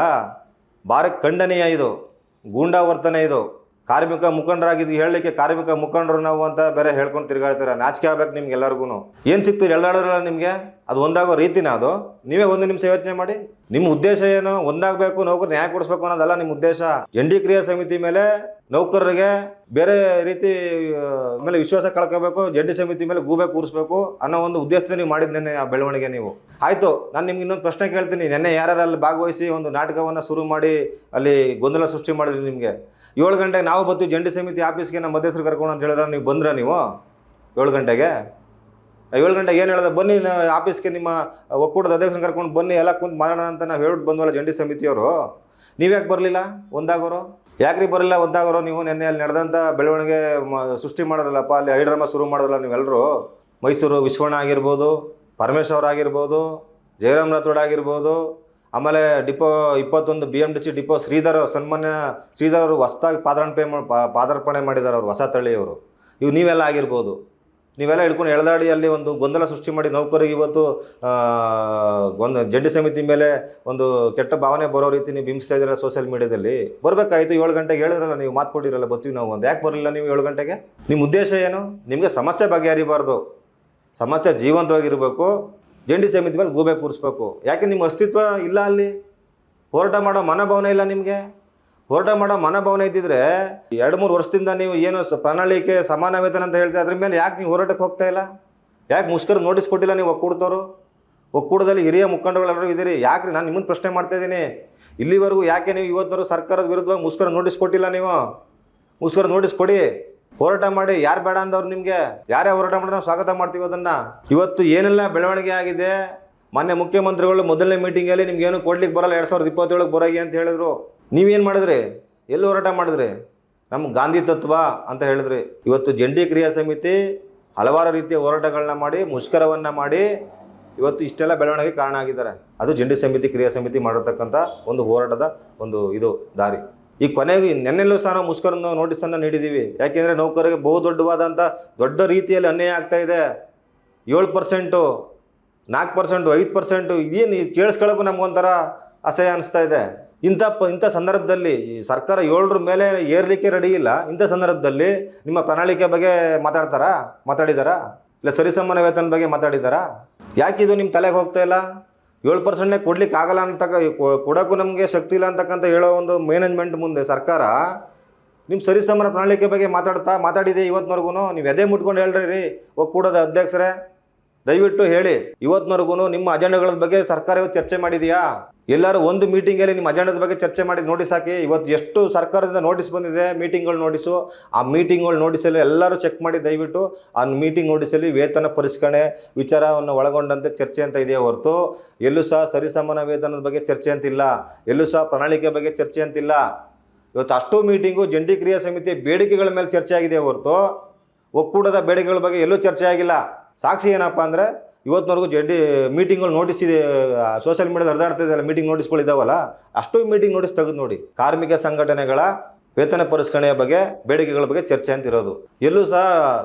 ಭಾರಿ ಖಂಡನೀಯ. ಇದು ಗೂಂಡಾ ವರ್ತನೆ. ಇದು ಕಾರ್ಮಿಕ ಮುಖಂಡರಾಗಿದ್ದು ಹೇಳಲಿಕ್ಕೆ ಕಾರ್ಮಿಕ ಮುಖಂಡರು ನಾವು ಅಂತ ಬೇರೆ ಹೇಳ್ಕೊಂಡು ತಿರುಗಾಡ್ತೀರ. ನಾಚಿಕೆ ಆಗ್ಬೇಕು ನಿಮ್ಗೆ ಎಲ್ಲರಿಗೂ. ಏನು ಸಿಕ್ತು ಎಳ್ದಾಡೋಲ್ಲ ನಿಮಗೆ? ಅದು ಒಂದಾಗೋ ರೀತಿನ? ಅದು ನೀವೇ ಒಂದು ನಿಮಿಷ ಯೋಚನೆ ಮಾಡಿ. ನಿಮ್ಮ ಉದ್ದೇಶ ಏನು? ಒಂದಾಗಬೇಕು, ನೌಕರು ನ್ಯಾಯ ಕೊಡಿಸ್ಬೇಕು ಅನ್ನೋದಲ್ಲ ನಿಮ್ಮ ಉದ್ದೇಶ. ಜಂಟಿ ಕ್ರಿಯಾ ಸಮಿತಿ ಮೇಲೆ ನೌಕರರಿಗೆ ಬೇರೆ ರೀತಿ ಮೇಲೆ ವಿಶ್ವಾಸ ಕಳ್ಕೋಬೇಕು, ಜಂಟಿ ಸಮಿತಿ ಮೇಲೆ ಗೂಬೆ ಕೂರಿಸ್ಬೇಕು ಅನ್ನೋ ಒಂದು ಉದ್ದೇಶದಿಂದ ನೀವು ಮಾಡಿದ್ದೇನೆ ಆ ಬೆಳವಣಿಗೆ. ನೀವು ಆಯಿತು, ನಾನು ನಿಮ್ಗೆ ಇನ್ನೊಂದು ಪ್ರಶ್ನೆ ಕೇಳ್ತೀನಿ. ನೆನ್ನೆ ಯಾರು ಅಲ್ಲಿ ಭಾಗವಹಿಸಿ ಒಂದು ನಾಟಕವನ್ನು ಶುರು ಮಾಡಿ ಅಲ್ಲಿ ಗೊಂದಲ ಸೃಷ್ಟಿ ಮಾಡಿದ್ರಿ? ನಿಮಗೆ 7 ಗಂಟೆಗೆ ನಾವು ಬರ್ತೀವಿ ಜಂಟಿ ಸಮಿತಿ ಆಫೀಸ್ಗೆ, ನಮ್ಮ ಮಧ್ಯಸ್ಥರು ಕರ್ಕೊಂಡು ಅಂತ ಹೇಳಿದ್ರೆ ನೀವು ಬಂದ್ರ? ನೀವು 7 ಗಂಟೆಗೆ 7 ಗಂಟೆಗೆ ಏನು ಹೇಳಿದ್ರೆ ಬನ್ನಿ ಆಫೀಸ್ಗೆ, ನಿಮ್ಮ ಒಕ್ಕೂಟದ ಅಧ್ಯಕ್ಷರನ್ನ ಕರ್ಕೊಂಡು ಬನ್ನಿ, ಎಲ್ಲ ಕುಂತು ಮಾಡೋಣ ಅಂತ ನಾವು ಹೇಳ್ಬಿಟ್ಟು ಬಂದ್ವಲ್ಲ ಜಂಟಿ ಸಮಿತಿಯವರು. ನೀವ್ಯಾಕೆ ಬರಲಿಲ್ಲ ಒಂದಾಗೋರು? ಯಾಕ್ರಿ ಬರಲಿಲ್ಲ ಒಂದಾಗೋರು ನೀವು? ನೆನ್ನೆ ಅಲ್ಲಿ ನಡೆದಂಥ ಬೆಳವಣಿಗೆ ಸೃಷ್ಟಿ ಮಾಡೋರಲ್ಲಪ್ಪ, ಅಲ್ಲಿ ಹೈ ಡ್ರಾಮಾ ಶುರು ಮಾಡೋರಲ್ಲ ನೀವೆಲ್ಲರೂ. ಮೈಸೂರು ವಿಶ್ವಣ್ಣ ಆಗಿರ್ಬೋದು, ಪರಮೇಶ್ವರ್ ಆಗಿರ್ಬೋದು, ಜಯರಾಮ್ ರಾಥೋಡ್ ಆಗಿರ್ಬೋದು, ಆಮೇಲೆ ಡಿಪೋ 21 BMTC ಡಿಪೋ ಸನ್ಮಾನ್ಯ ಶ್ರೀಧರ್ ಅವರು ಹೊಸದಾಗಿ ಪಾದಾರ್ಪಣೆ ಮಾಡಿದ್ದಾರೆ. ಅವರು ಹೊಸ ತಳಿಯವರು. ನೀವೆಲ್ಲ ಆಗಿರ್ಬೋದು. ನೀವೆಲ್ಲ ಹಿಡ್ಕೊಂಡು ಎಳೆದಾಡಿ ಅಲ್ಲಿ ಒಂದು ಗೊಂದಲ ಸೃಷ್ಟಿ ಮಾಡಿ ನೌಕರಿಗೆ ಇವತ್ತು ಜಂಟಿ ಸಮಿತಿ ಮೇಲೆ ಒಂದು ಕೆಟ್ಟ ಭಾವನೆ ಬರೋ ರೀತಿ ನೀವು ಬಿಂಬಿಸ್ತಾ ಇದ್ದೀರ ಸೋಷಿಯಲ್ ಮೀಡಿಯಾದಲ್ಲಿ. ಬರಬೇಕಾಯಿತು 7 ಗಂಟೆಗೆ ಹೇಳಿದ್ರಲ್ಲ, ನೀವು ಮಾತು ಕೊಟ್ಟಿರಲ್ಲ ಬರ್ತೀವಿ ನಾವು ಅಂತ. ಯಾಕೆ ಬರಲಿಲ್ಲ ನೀವು 7 ಗಂಟೆಗೆ? ನಿಮ್ಮ ಉದ್ದೇಶ ಏನು? ನಿಮಗೆ ಸಮಸ್ಯೆ ಬಗೆಹರಿಬಾರ್ದು, ಸಮಸ್ಯೆ ಜೀವಂತವಾಗಿರಬೇಕು, ಜಂಟಿ ಸಮಿತಿ ಮೇಲೆ ಗೂಬೆ ಕೂರಿಸ್ಬೇಕು. ಯಾಕೆ ನಿಮ್ಮ ಅಸ್ತಿತ್ವ ಇಲ್ಲ ಅಲ್ಲಿ? ಹೋರಾಟ ಮಾಡೋ ಮನೋಭಾವನೆ ಇಲ್ಲ ನಿಮಗೆ. ಹೋರಾಟ ಮಾಡೋ ಮನೋಭಾವನೆ ಇದ್ದಿದ್ರೆ 2-3 ವರ್ಷದಿಂದ ನೀವು ಏನು ಪ್ರಣಾಳಿಕೆ ಸಮಾನ ವೇತನ ಅಂತ ಹೇಳ್ತೀವಿ, ಅದ್ರ ಮೇಲೆ ಯಾಕೆ ನೀವು ಹೋರಾಟಕ್ಕೆ ಹೋಗ್ತಾ ಇಲ್ಲ? ಯಾಕೆ ಮುಷ್ಕರ ನೋಟಿಸ್ ಕೊಟ್ಟಿಲ್ಲ ನೀವು ಒಕ್ಕೂಟದವರು? ಒಕ್ಕೂಟದಲ್ಲಿ ಹಿರಿಯ ಮುಖಂಡರುಗಳೆಲ್ಲರೂ ಇದ್ದೀರಿ. ಯಾಕೆ ನಾನು ನಿಮ್ಮನ್ನು ಪ್ರಶ್ನೆ ಮಾಡ್ತಾ ಇದ್ದೀನಿ, ಇಲ್ಲಿವರೆಗೂ ಯಾಕೆ ನೀವು ಇವತ್ತಿನವರು ಸರ್ಕಾರದ ವಿರುದ್ಧವಾಗಿ ಮುಷ್ಕರ ನೋಟಿಸ್ ಕೊಟ್ಟಿಲ್ಲ? ನೀವು ಮುಷ್ಕರ ನೋಟಿಸ್ ಕೊಡಿ, ಹೋರಾಟ ಮಾಡಿ. ಯಾರು ಬೇಡ ಅಂದವ್ರು ನಿಮಗೆ? ಯಾರೇ ಹೋರಾಟ ಮಾಡಿದ್ರೆ ನಾವು ಸ್ವಾಗತ ಮಾಡ್ತೀವಿ ಅದನ್ನು. ಇವತ್ತು ಏನೆಲ್ಲ ಬೆಳವಣಿಗೆ ಆಗಿದೆ. ಮೊನ್ನೆ ಮುಖ್ಯಮಂತ್ರಿಗಳು ಮೊದಲನೇ ಮೀಟಿಂಗಲ್ಲಿ ನಿಮ್ಗೇನು ಕೊಡ್ಲಿಕ್ಕೆ ಬರಲ್ಲ 2027 ಬರೋಗಿ ಅಂತ ಹೇಳಿದ್ರು. ನೀವೇನು ಮಾಡಿದ್ರಿ? ಎಲ್ಲಿ ಹೋರಾಟ ಮಾಡಿದ್ರಿ? ನಮ್ಮ ಗಾಂಧಿ ತತ್ವ ಅಂತ ಹೇಳಿದ್ರಿ. ಇವತ್ತು ಜಂಟಿ ಕ್ರಿಯಾ ಸಮಿತಿ ಹಲವಾರು ರೀತಿಯ ಹೋರಾಟಗಳನ್ನ ಮಾಡಿ, ಮುಷ್ಕರವನ್ನು ಮಾಡಿ ಇವತ್ತು ಇಷ್ಟೆಲ್ಲ ಬೆಳವಣಿಗೆ ಕಾರಣ ಆಗಿದ್ದಾರೆ. ಅದು ಜಂಟಿ ಸಮಿತಿ ಕ್ರಿಯಾ ಸಮಿತಿ ಮಾಡಿರ್ತಕ್ಕಂಥ ಒಂದು ಹೋರಾಟದ ಒಂದು ಇದು ದಾರಿ. ಈ ಕೊನೆಗೆ ನೆನ್ನೆಲ್ಲೂ ಸಹ ನಾವು ಮುಷ್ಕರ ನೋಟಿಸನ್ನು ನೀಡಿದ್ದೀವಿ. ಯಾಕೆಂದರೆ ನೌಕರರಿಗೆ ದೊಡ್ಡ ರೀತಿಯಲ್ಲಿ ಅನ್ಯಾಯ ಆಗ್ತಾ ಇದೆ. 7%, 4%, 5% ಇದೇನು ಕೇಳಿಸ್ಕೊಳ್ಳೋಕ್ಕೂ ನಮಗೊಂಥರ ಅಸಹ್ಯ ಅನಿಸ್ತಾ ಇದೆ. ಇಂಥ ಸಂದರ್ಭದಲ್ಲಿ ಈ ಸರ್ಕಾರ 7ರ ಮೇಲೆ ಏರಲಿಕ್ಕೆ ರೆಡಿ ಇಲ್ಲ. ಇಂಥ ಸಂದರ್ಭದಲ್ಲಿ ನಿಮ್ಮ ಪ್ರಣಾಳಿಕೆ ಬಗ್ಗೆ ಮಾತಾಡಿದಾರಾ? ಇಲ್ಲ ಸರಿಸಮಾನ ವೇತನ ಬಗ್ಗೆ ಮಾತಾಡಿದಾರಾ? ಯಾಕಿದು ನಿಮ್ಮ ತಲೆಗೆ ಹೋಗ್ತಾ ಇಲ್ಲ? 7% ಕೊಡ್ಲಿಕ್ಕೆ ಆಗಲ್ಲ ಕೊಡೋಕ್ಕೂ ನಮಗೆ ಶಕ್ತಿ ಇಲ್ಲ ಅಂತಕ್ಕಂಥ ಹೇಳೋ ಒಂದು ಮ್ಯಾನೇಜ್ಮೆಂಟ್ ಮುಂದೆ ಸರ್ಕಾರ ನಿಮ್ಮ ಸರಿಸಮಾನ ಪ್ರಣಾಳಿಕೆ ಬಗ್ಗೆ ಮಾತಾಡಿದೆ ಇವತ್ತಿನವರೆಗೂ. ನೀವು ಎದೆ ಮುಟ್ಕೊಂಡು ಹೇಳ್ರಿ ರೀ ಒಕ್ಕೂಟದ ಅಧ್ಯಕ್ಷರೇ, ದಯವಿಟ್ಟು ಹೇಳಿ. ಇವತ್ತಿನವರೆಗೂ ನಿಮ್ಮ ಅಜೆಂಡಾಗಳ ಬಗ್ಗೆ ಸರ್ಕಾರ ಇವತ್ತು ಚರ್ಚೆ ಮಾಡಿದೆಯಾ? ಎಲ್ಲರೂ ಒಂದು ಮೀಟಿಂಗಲ್ಲಿ ನಿಮ್ಮ ಅಜೆಂಡದ ಬಗ್ಗೆ ಚರ್ಚೆ ಮಾಡಿ ನೋಟಿಸ್ ಹಾಕಿ. ಇವತ್ತು ಎಷ್ಟು ಸರ್ಕಾರದಿಂದ ನೋಟಿಸ್ ಬಂದಿದೆ, ಮೀಟಿಂಗ್ಗಳು ನೋಟಿಸು. ಆ ಮೀಟಿಂಗ್ಗಳು ನೋಟಿಸಲ್ಲಿ ಎಲ್ಲರೂ ಚೆಕ್ ಮಾಡಿ ದಯವಿಟ್ಟು ಆ ಮೀಟಿಂಗ್ ನೋಟಿಸಲ್ಲಿ ವೇತನ ಪರಿಷ್ಕರಣೆ ವಿಚಾರವನ್ನು ಒಳಗೊಂಡಂತೆ ಚರ್ಚೆ ಅಂತ ಇದೆಯೇ ಹೊರತು ಎಲ್ಲೂ ಸಹ ಸರಿಸಮಾನ ವೇತನದ ಬಗ್ಗೆ ಚರ್ಚೆ ಅಂತಿಲ್ಲ, ಎಲ್ಲೂ ಸಹ ಪ್ರಣಾಳಿಕೆ ಬಗ್ಗೆ ಚರ್ಚೆ ಅಂತಿಲ್ಲ. ಇವತ್ತು ಅಷ್ಟು ಮೀಟಿಂಗು ಜಂಟಿ ಕ್ರಿಯಾ ಸಮಿತಿಯ ಬೇಡಿಕೆಗಳ ಮೇಲೆ ಚರ್ಚೆ ಆಗಿದೆ ಹೊರತು ಒಕ್ಕೂಟದ ಬೇಡಿಕೆಗಳ ಬಗ್ಗೆ ಎಲ್ಲೂ ಚರ್ಚೆ ಆಗಿಲ್ಲ. ಸಾಕ್ಷಿ ಏನಪ್ಪ ಅಂದರೆ ಇವತ್ತಿನವರೆಗೂ ಜಂಟಿ ಮೀಟಿಂಗ್ಗಳು ನೋಟಿಸ್ ಇದೆ, ಸೋಷಿಯಲ್ ಮೀಡಿಯಾದಲ್ಲಿ ಹರಿದಾಡ್ತಿದ್ದಲ್ಲ ಮೀಟಿಂಗ್ ನೋಟಿಸ್ಗಳಿದ್ದಾವಲ್ಲ, ಅಷ್ಟು ಮೀಟಿಂಗ್ ನೋಟಿಸ್ ತೆಗೆದು ನೋಡಿ. ಕಾರ್ಮಿಕ ಸಂಘಟನೆಗಳ ವೇತನ ಪರಿಷ್ಕರಣೆಯ ಬಗ್ಗೆ ಬೇಡಿಕೆಗಳ ಬಗ್ಗೆ ಚರ್ಚೆ ಅಂತಿರೋದು. ಎಲ್ಲೂ ಸಹ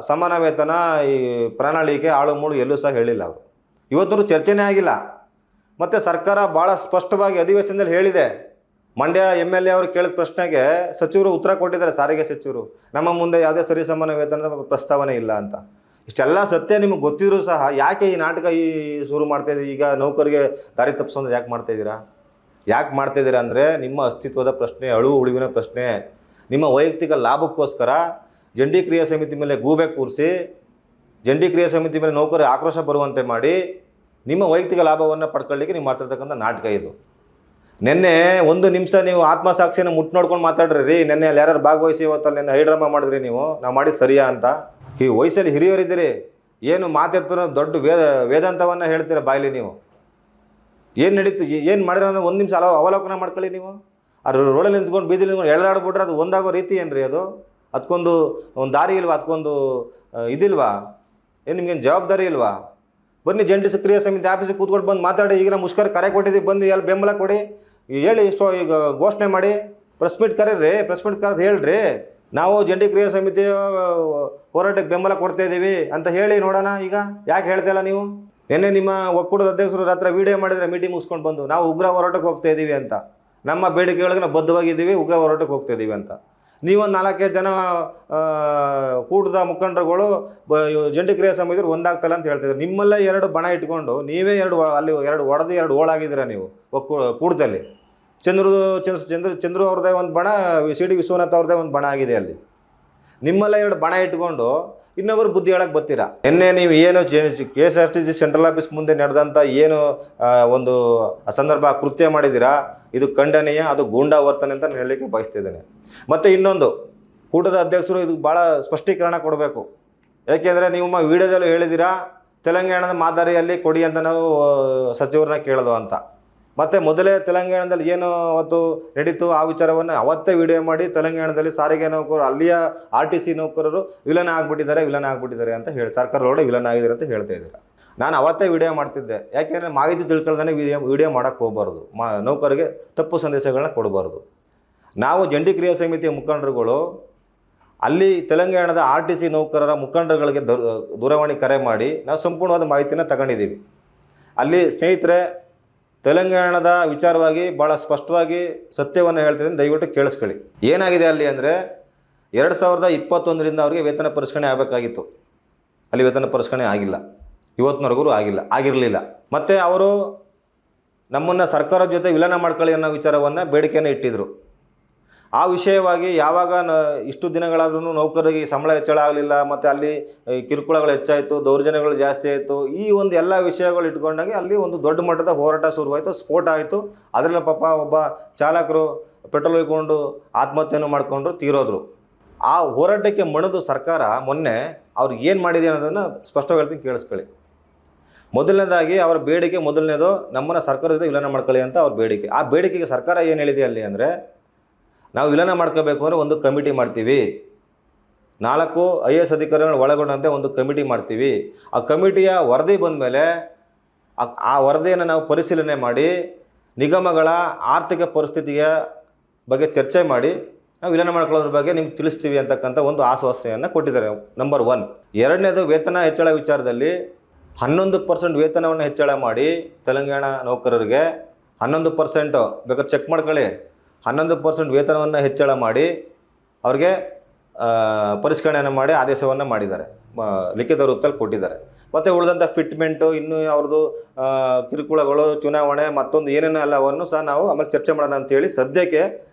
ಸಮಾನ ವೇತನ ಈ ಪ್ರಣಾಳಿಕೆ ಆಳು ಮೂಳು ಎಲ್ಲೂ ಸಹ ಹೇಳಿಲ್ಲ ಅವರು. ಇವತ್ತಿನವರೆಗೂ ಚರ್ಚೆನೇ ಆಗಿಲ್ಲ. ಮತ್ತು ಸರ್ಕಾರ ಭಾಳ ಸ್ಪಷ್ಟವಾಗಿ ಅಧಿವೇಶನದಲ್ಲಿ ಹೇಳಿದೆ. ಮಂಡ್ಯ MLA ಅವರು ಕೇಳಿದ ಪ್ರಶ್ನೆಗೆ ಸಚಿವರು ಉತ್ತರ ಕೊಟ್ಟಿದ್ದಾರೆ, ಸಾರಿಗೆ ಸಚಿವರು, ನಮ್ಮ ಮುಂದೆ ಯಾವುದೇ ಸರಿಸಮಾನ ವೇತನದ ಪ್ರಸ್ತಾವನೆ ಇಲ್ಲ ಅಂತ. ಇಷ್ಟೆಲ್ಲ ಸತ್ಯ ನಿಮಗೆ ಗೊತ್ತಿದ್ರು ಸಹ ಯಾಕೆ ಈ ನಾಟಕ ಶುರು ಮಾಡ್ತಾಯಿದ್ದೀರಿ? ಈಗ ನೌಕರಿಗೆ ದಾರಿ ತಪ್ಪಿಸೋದು ಯಾಕೆ ಮಾಡ್ತಾಯಿದ್ದೀರಾ? ಅಂದರೆ ನಿಮ್ಮ ಅಸ್ತಿತ್ವದ ಪ್ರಶ್ನೆ, ಉಳಿವಿನ ಪ್ರಶ್ನೆ. ನಿಮ್ಮ ವೈಯಕ್ತಿಕ ಲಾಭಕ್ಕೋಸ್ಕರ ಜಂಟಿ ಕ್ರಿಯಾ ಸಮಿತಿ ಮೇಲೆ ಗೂಬೆ ಕೂರಿಸಿ, ಜಂಟಿ ಕ್ರಿಯಾ ಸಮಿತಿ ಮೇಲೆ ನೌಕರಿಗೆ ಆಕ್ರೋಶ ಬರುವಂತೆ ಮಾಡಿ ನಿಮ್ಮ ವೈಯಕ್ತಿಕ ಲಾಭವನ್ನು ಪಡ್ಕೊಳ್ಳಿಕ್ಕೆ ನೀವು ಮಾಡ್ತಿರ್ತಕ್ಕಂಥ ನಾಟಕ ಇದು. ನಿನ್ನೆ ಒಂದು ನಿಮಿಷ ನೀವು ಆತ್ಮಸಾಕ್ಷಿಯನ್ನು ಮುಟ್ಟು ನೋಡ್ಕೊಂಡು ಮಾತಾಡ್ರಿ ರೀ. ನಿನ್ನೆ ಅಲ್ಲಿ ಯಾರು ಭಾಗವಹಿಸಿ ಇವತ್ತಲ್ಲಿ ನಿನ್ನೆ ಹೈಡ್ರಾಮಾ ಮಾಡಿದ್ರಿ ನೀವು, ನಾವು ಮಾಡಿ ಸರಿಯಾ ಅಂತ. ಈ ವಯಸ್ಸಲ್ಲಿ ಹಿರಿಯರಿದ್ದೀರಿ, ಏನು ಮಾತಾಡ್ತೀರೋ ದೊಡ್ಡ ವೇದಾಂತವನ್ನು ಹೇಳ್ತೀರ ಬಾಯಲ್ಲಿ ನೀವು. ಏನು ನಡೀತು, ಏನು ಮಾಡಿರೋ ಅಂದ್ರೆ ಒಂದು ನಿಮಿಷ ಅವಲೋಕನ ಮಾಡ್ಕೊಳ್ಳಿ ನೀವು. ಅದು ರೋಡಲ್ಲಿ ನಿಂತ್ಕೊಂಡು ಬೀದಿಲಿ ನಿಂತ್ಕೊಂಡು ಎಳೆದಾಡ್ಬಿಟ್ರೆ ಅದು ಒಂದಾಗೋ ರೀತಿ ಏನು ರೀ ಅದು? ಅದಕ್ಕೊಂದು ಒಂದು ದಾರಿ ಇಲ್ವಾ? ಅದಕ್ಕೊಂದು ಇದಿಲ್ವಾ? ಏನು ನಿಮ್ಗೇನು ಜವಾಬ್ದಾರಿ ಇಲ್ವಾ? ಬನ್ನಿ ಜಂಟಿ ಕ್ರಿಯಾ ಸಮಿತಿ ಆಫೀಸಿಗೆ ಕೂತ್ಕೊಂಡು ಬಂದು ಮಾತಾಡಿ. ಈಗ ನಾವು ಮುಷ್ಕರ ಕರೆ ಕೊಟ್ಟಿದ್ದೀವಿ, ಬಂದು ಎಲ್ಲ ಬೆಂಬಲ ಕೊಡಿ, ಹೇಳಿ. ಈಗ ಘೋಷಣೆ ಮಾಡಿ, ಪ್ರೆಸ್ ಮೀಟ್ ಕರೀರಿ, ಪ್ರೆಸ್ ಮೀಟ್ ಕರೆದು ಹೇಳ್ರಿ, ನಾವು ಜಂಟಿ ಕ್ರಿಯಾ ಸಮಿತಿಯ ಹೋರಾಟಕ್ಕೆ ಬೆಂಬಲ ಕೊಡ್ತಾ ಇದ್ದೀವಿ ಅಂತ ಹೇಳಿ ನೋಡೋಣ. ಈಗ ಯಾಕೆ ಹೇಳ್ತಾಯಿಲ್ಲ ನೀವು? ನಿನ್ನೆ ನಿಮ್ಮ ಒಕ್ಕೂಟದ ಅಧ್ಯಕ್ಷರು ರಾತ್ರಿ ವಿಡಿಯೋ ಮಾಡಿದರೆ ಮೀಟಿಂಗ್ ಮುಗಿಸ್ಕೊಂಡು ಬಂದು, ನಾವು ಉಗ್ರ ಹೋರಾಟಕ್ಕೆ ಹೋಗ್ತಾ ಇದ್ದೀವಿ ಅಂತ, ನಮ್ಮ ಬೇಡಿಕೆಗಳಿಗೆ ನಾವು ಬದ್ಧವಾಗಿದ್ದೀವಿ, ಉಗ್ರ ಹೋರಾಟಕ್ಕೆ ಹೋಗ್ತಾ ಇದ್ದೀವಿ ಅಂತ. ನೀವೊಂದು 4-5 ಜನ ಕೂಟದ ಮುಖಂಡರುಗಳು ಜಂಟಿ ಕ್ರಿಯಾ ಸಮಿತಿಯವರು ಒಂದಾಗ್ತಲ್ಲ ಅಂತ ಹೇಳ್ತಿದ್ರು. ನಿಮ್ಮಲ್ಲೇ 2 ಬಣ ಇಟ್ಕೊಂಡು ನೀವೇ ಅಲ್ಲಿ 2 ಹೊಡೆದು 2 ಓಳಾಗಿದ್ದೀರ ನೀವು ಕೂಟದಲ್ಲಿ. ಚಂದ್ರು ಅವ್ರದ್ದೇ ಒಂದು ಬಣ, CD ವಿಶ್ವನಾಥ್ ಅವ್ರದ್ದೇ ಒಂದು ಬಣ ಆಗಿದೆ ಅಲ್ಲಿ. ನಿಮ್ಮಲ್ಲೇ 2 ಬಣ ಇಟ್ಕೊಂಡು ಇನ್ನೊಬ್ಬರು ಬುದ್ಧಿ ಹೇಳಕ್ಕೆ ಬರ್ತೀರಾ. ನಿನ್ನೆ ನೀವು ಏನು KSRTC ಸೆಂಟ್ರಲ್ ಆಫೀಸ್ ಮುಂದೆ ನಡೆದಂಥ ಏನು ಒಂದು ಸಂದರ್ಭ ಕೃತ್ಯ ಮಾಡಿದ್ದೀರಾ, ಇದು ಖಂಡನೀಯ, ಅದು ಗೂಂಡಾ ವರ್ತನೆ ಅಂತ ನಾನು ಹೇಳಲಿಕ್ಕೆ ಬಯಸ್ತಿದ್ದೇನೆ. ಮತ್ತು ಇನ್ನೊಂದು, ಕೂಟದ ಅಧ್ಯಕ್ಷರು ಇದು ಭಾಳ ಸ್ಪಷ್ಟೀಕರಣ ಕೊಡಬೇಕು. ಯಾಕೆಂದರೆ ನೀವು ವಿಡಿಯೋದಲ್ಲೂ ಹೇಳಿದ್ದೀರಾ ತೆಲಂಗಾಣದ ಮಾದರಿಯಲ್ಲಿ ಕೊಡಿ ಅಂತ ನಾವು ಸಚಿವರನ್ನ ಕೇಳೋದು ಅಂತ. ಮತ್ತು ಮೊದಲೇ ತೆಲಂಗಾಣದಲ್ಲಿ ಏನು ಅವತ್ತು ನಡೀತು ಆ ವಿಚಾರವನ್ನು ಅವತ್ತೇ ವಿಡಿಯೋ ಮಾಡಿ ತೆಲಂಗಾಣದಲ್ಲಿ ಸಾರಿಗೆ ನೌಕರರು, ಅಲ್ಲಿಯ RTC ನೌಕರರು ವಿಲನ್ ಆಗಿಬಿಟ್ಟಿದ್ದಾರೆ ಅಂತ ಹೇಳಿ, ಸರ್ಕಾರದೊಳಗೆ ವಿಲನ್ ಆಗಿದ್ದಾರೆ ಅಂತ ಹೇಳ್ತಾ ಇದ್ದೀರಾ. ನಾನು ಅವತ್ತೇ ವಿಡಿಯೋ ಮಾಡ್ತಿದ್ದೆ. ಯಾಕೆಂದರೆ ಮಾಹಿತಿ ತಿಳ್ಕೊಳ್ದೇ ವಿಡಿಯೋ ಮಾಡೋಕ್ಕೆ ಹೋಗಬಾರ್ದು, ನೌಕರಿಗೆ ತಪ್ಪು ಸಂದೇಶಗಳನ್ನ ಕೊಡಬಾರ್ದು. ನಾವು ಜಂಟಿ ಕ್ರಿಯಾ ಸಮಿತಿಯ ಮುಖಂಡರುಗಳು ಅಲ್ಲಿ ತೆಲಂಗಾಣದ RTC ನೌಕರರ ಮುಖಂಡರುಗಳಿಗೆ ದೂರವಾಣಿ ಕರೆ ಮಾಡಿ ನಾವು ಸಂಪೂರ್ಣವಾದ ಮಾಹಿತಿನ ತಗೊಂಡಿದ್ದೀವಿ. ಅಲ್ಲಿ ಸ್ನೇಹಿತರೆ, ತೆಲಂಗಾಣದ ವಿಚಾರವಾಗಿ ಭಾಳ ಸ್ಪಷ್ಟವಾಗಿ ಸತ್ಯವನ್ನು ಹೇಳ್ತಿದ್ದೀನಿ, ದಯವಿಟ್ಟು ಕೇಳಿಸ್ಕೊಳ್ಳಿ. ಏನಾಗಿದೆ ಅಲ್ಲಿ ಅಂದರೆ 2021ರಿಂದ ಅವರಿಗೆ ವೇತನ ಪರಿಷ್ಕರಣೆ ಆಗಬೇಕಾಗಿತ್ತು. ಅಲ್ಲಿ ವೇತನ ಪರಿಷ್ಕರಣೆ ಆಗಿಲ್ಲ, ಇವತ್ತಿನವರೆಗೂ ಆಗಿರಲಿಲ್ಲ. ಮತ್ತು ಅವರು ನಮ್ಮನ್ನು ಸರ್ಕಾರದ ಜೊತೆ ವಿಲನ ಮಾಡ್ಕೊಳ್ಳಿ ಅನ್ನೋ ವಿಚಾರವನ್ನು ಬೇಡಿಕೆಯನ್ನು ಇಟ್ಟಿದ್ದರು. ಆ ವಿಷಯವಾಗಿ ಯಾವಾಗ ಇಷ್ಟು ದಿನಗಳಾದ್ರೂ ನೌಕರರಿಗೆ ಸಂಬಳ ಹೆಚ್ಚಳ ಆಗಲಿಲ್ಲ, ಮತ್ತು ಅಲ್ಲಿ ಕಿರುಕುಳಗಳು ಹೆಚ್ಚಾಯಿತು, ದೌರ್ಜನ್ಯಗಳು ಜಾಸ್ತಿ ಆಯಿತು, ಈ ಒಂದು ಎಲ್ಲ ವಿಷಯಗಳು ಇಟ್ಕೊಂಡಾಗೆ ಅಲ್ಲಿ ಒಂದು ದೊಡ್ಡ ಮಟ್ಟದ ಹೋರಾಟ ಶುರುವಾಯಿತು, ಸ್ಫೋಟ ಆಯಿತು. ಅದರಲ್ಲಿ ಪಾಪ ಒಬ್ಬ ಚಾಲಕರು ಪೆಟ್ರೋಲ್ ಒಯ್ಕೊಂಡು ಆತ್ಮಹತ್ಯೆಯನ್ನು ಮಾಡಿಕೊಂಡ್ರು, ತೀರೋದ್ರು. ಆ ಹೋರಾಟಕ್ಕೆ ಮಣಿದು ಸರ್ಕಾರ ಮೊನ್ನೆ ಅವ್ರಿಗೆ ಏನು ಮಾಡಿದೆ ಅನ್ನೋದನ್ನು ಸ್ಪಷ್ಟವಾಗಿ ಹೇಳ್ತೀನಿ, ಕೇಳಿಸ್ಕೊಳ್ಳಿ. ಮೊದಲನೇದಾಗಿ ಅವರ ಬೇಡಿಕೆ, ಮೊದಲನೇದು ನಮ್ಮನ್ನು ಸರ್ಕಾರದ ಜೊತೆ ವಿಲನ ಮಾಡ್ಕೊಳ್ಳಿ ಅಂತ ಅವ್ರ ಬೇಡಿಕೆ. ಆ ಬೇಡಿಕೆಗೆ ಸರ್ಕಾರ ಏನು ಹೇಳಿದೆ ಅಲ್ಲಿ ಅಂದರೆ, ನಾವು ವಿಲನ ಮಾಡ್ಕೋಬೇಕು ಅಂದರೆ ಒಂದು ಕಮಿಟಿ ಮಾಡ್ತೀವಿ, 4 IAS ಅಧಿಕಾರಿಗಳು ಒಳಗೊಂಡಂತೆ ಒಂದು ಕಮಿಟಿ ಮಾಡ್ತೀವಿ. ಆ ಕಮಿಟಿಯ ವರದಿ ಬಂದ ಮೇಲೆ ಆ ವರದಿಯನ್ನು ನಾವು ಪರಿಶೀಲನೆ ಮಾಡಿ ನಿಗಮಗಳ ಆರ್ಥಿಕ ಪರಿಸ್ಥಿತಿಯ ಬಗ್ಗೆ ಚರ್ಚೆ ಮಾಡಿ ನಾವು ವಿಲನ ಮಾಡ್ಕೊಳ್ಳೋದ್ರ ಬಗ್ಗೆ ನಿಮ್ಗೆ ತಿಳಿಸ್ತೀವಿ ಅಂತಕ್ಕಂಥ ಒಂದು ಆಶ್ವಾಸನೆಯನ್ನು ಕೊಟ್ಟಿದ್ದಾರೆ. ನಂಬರ್ 1. ಎರಡನೇದು, ವೇತನ ಹೆಚ್ಚಳ ವಿಚಾರದಲ್ಲಿ 11% ವೇತನವನ್ನು ಹೆಚ್ಚಳ ಮಾಡಿ ತೆಲಂಗಾಣ ನೌಕರರಿಗೆ 11%, ಬೇಕಾದ್ರೆ ಚೆಕ್ ಮಾಡ್ಕೊಳ್ಳಿ, 11% ವೇತನವನ್ನು ಹೆಚ್ಚಳ ಮಾಡಿ ಅವ್ರಿಗೆ ಪರಿಷ್ಕರಣೆಯನ್ನು ಮಾಡಿ ಆದೇಶವನ್ನು ಮಾಡಿದ್ದಾರೆ, ಲಿಖಿತ ರೂಪದಲ್ಲಿ ಕೊಟ್ಟಿದ್ದಾರೆ. ಮತ್ತು ಉಳಿದಂಥ ಫಿಟ್ಮೆಂಟು, ಇನ್ನೂ ಅವ್ರದ್ದು ಕಿರುಕುಳಗಳು, ಚುನಾವಣೆ, ಮತ್ತೊಂದು ಏನೇನೋ ಎಲ್ಲವನ್ನು ಸಹ ನಾವು ಆಮೇಲೆ ಚರ್ಚೆ ಮಾಡೋಣ ಅಂಥೇಳಿ ಸದ್ಯಕ್ಕೆ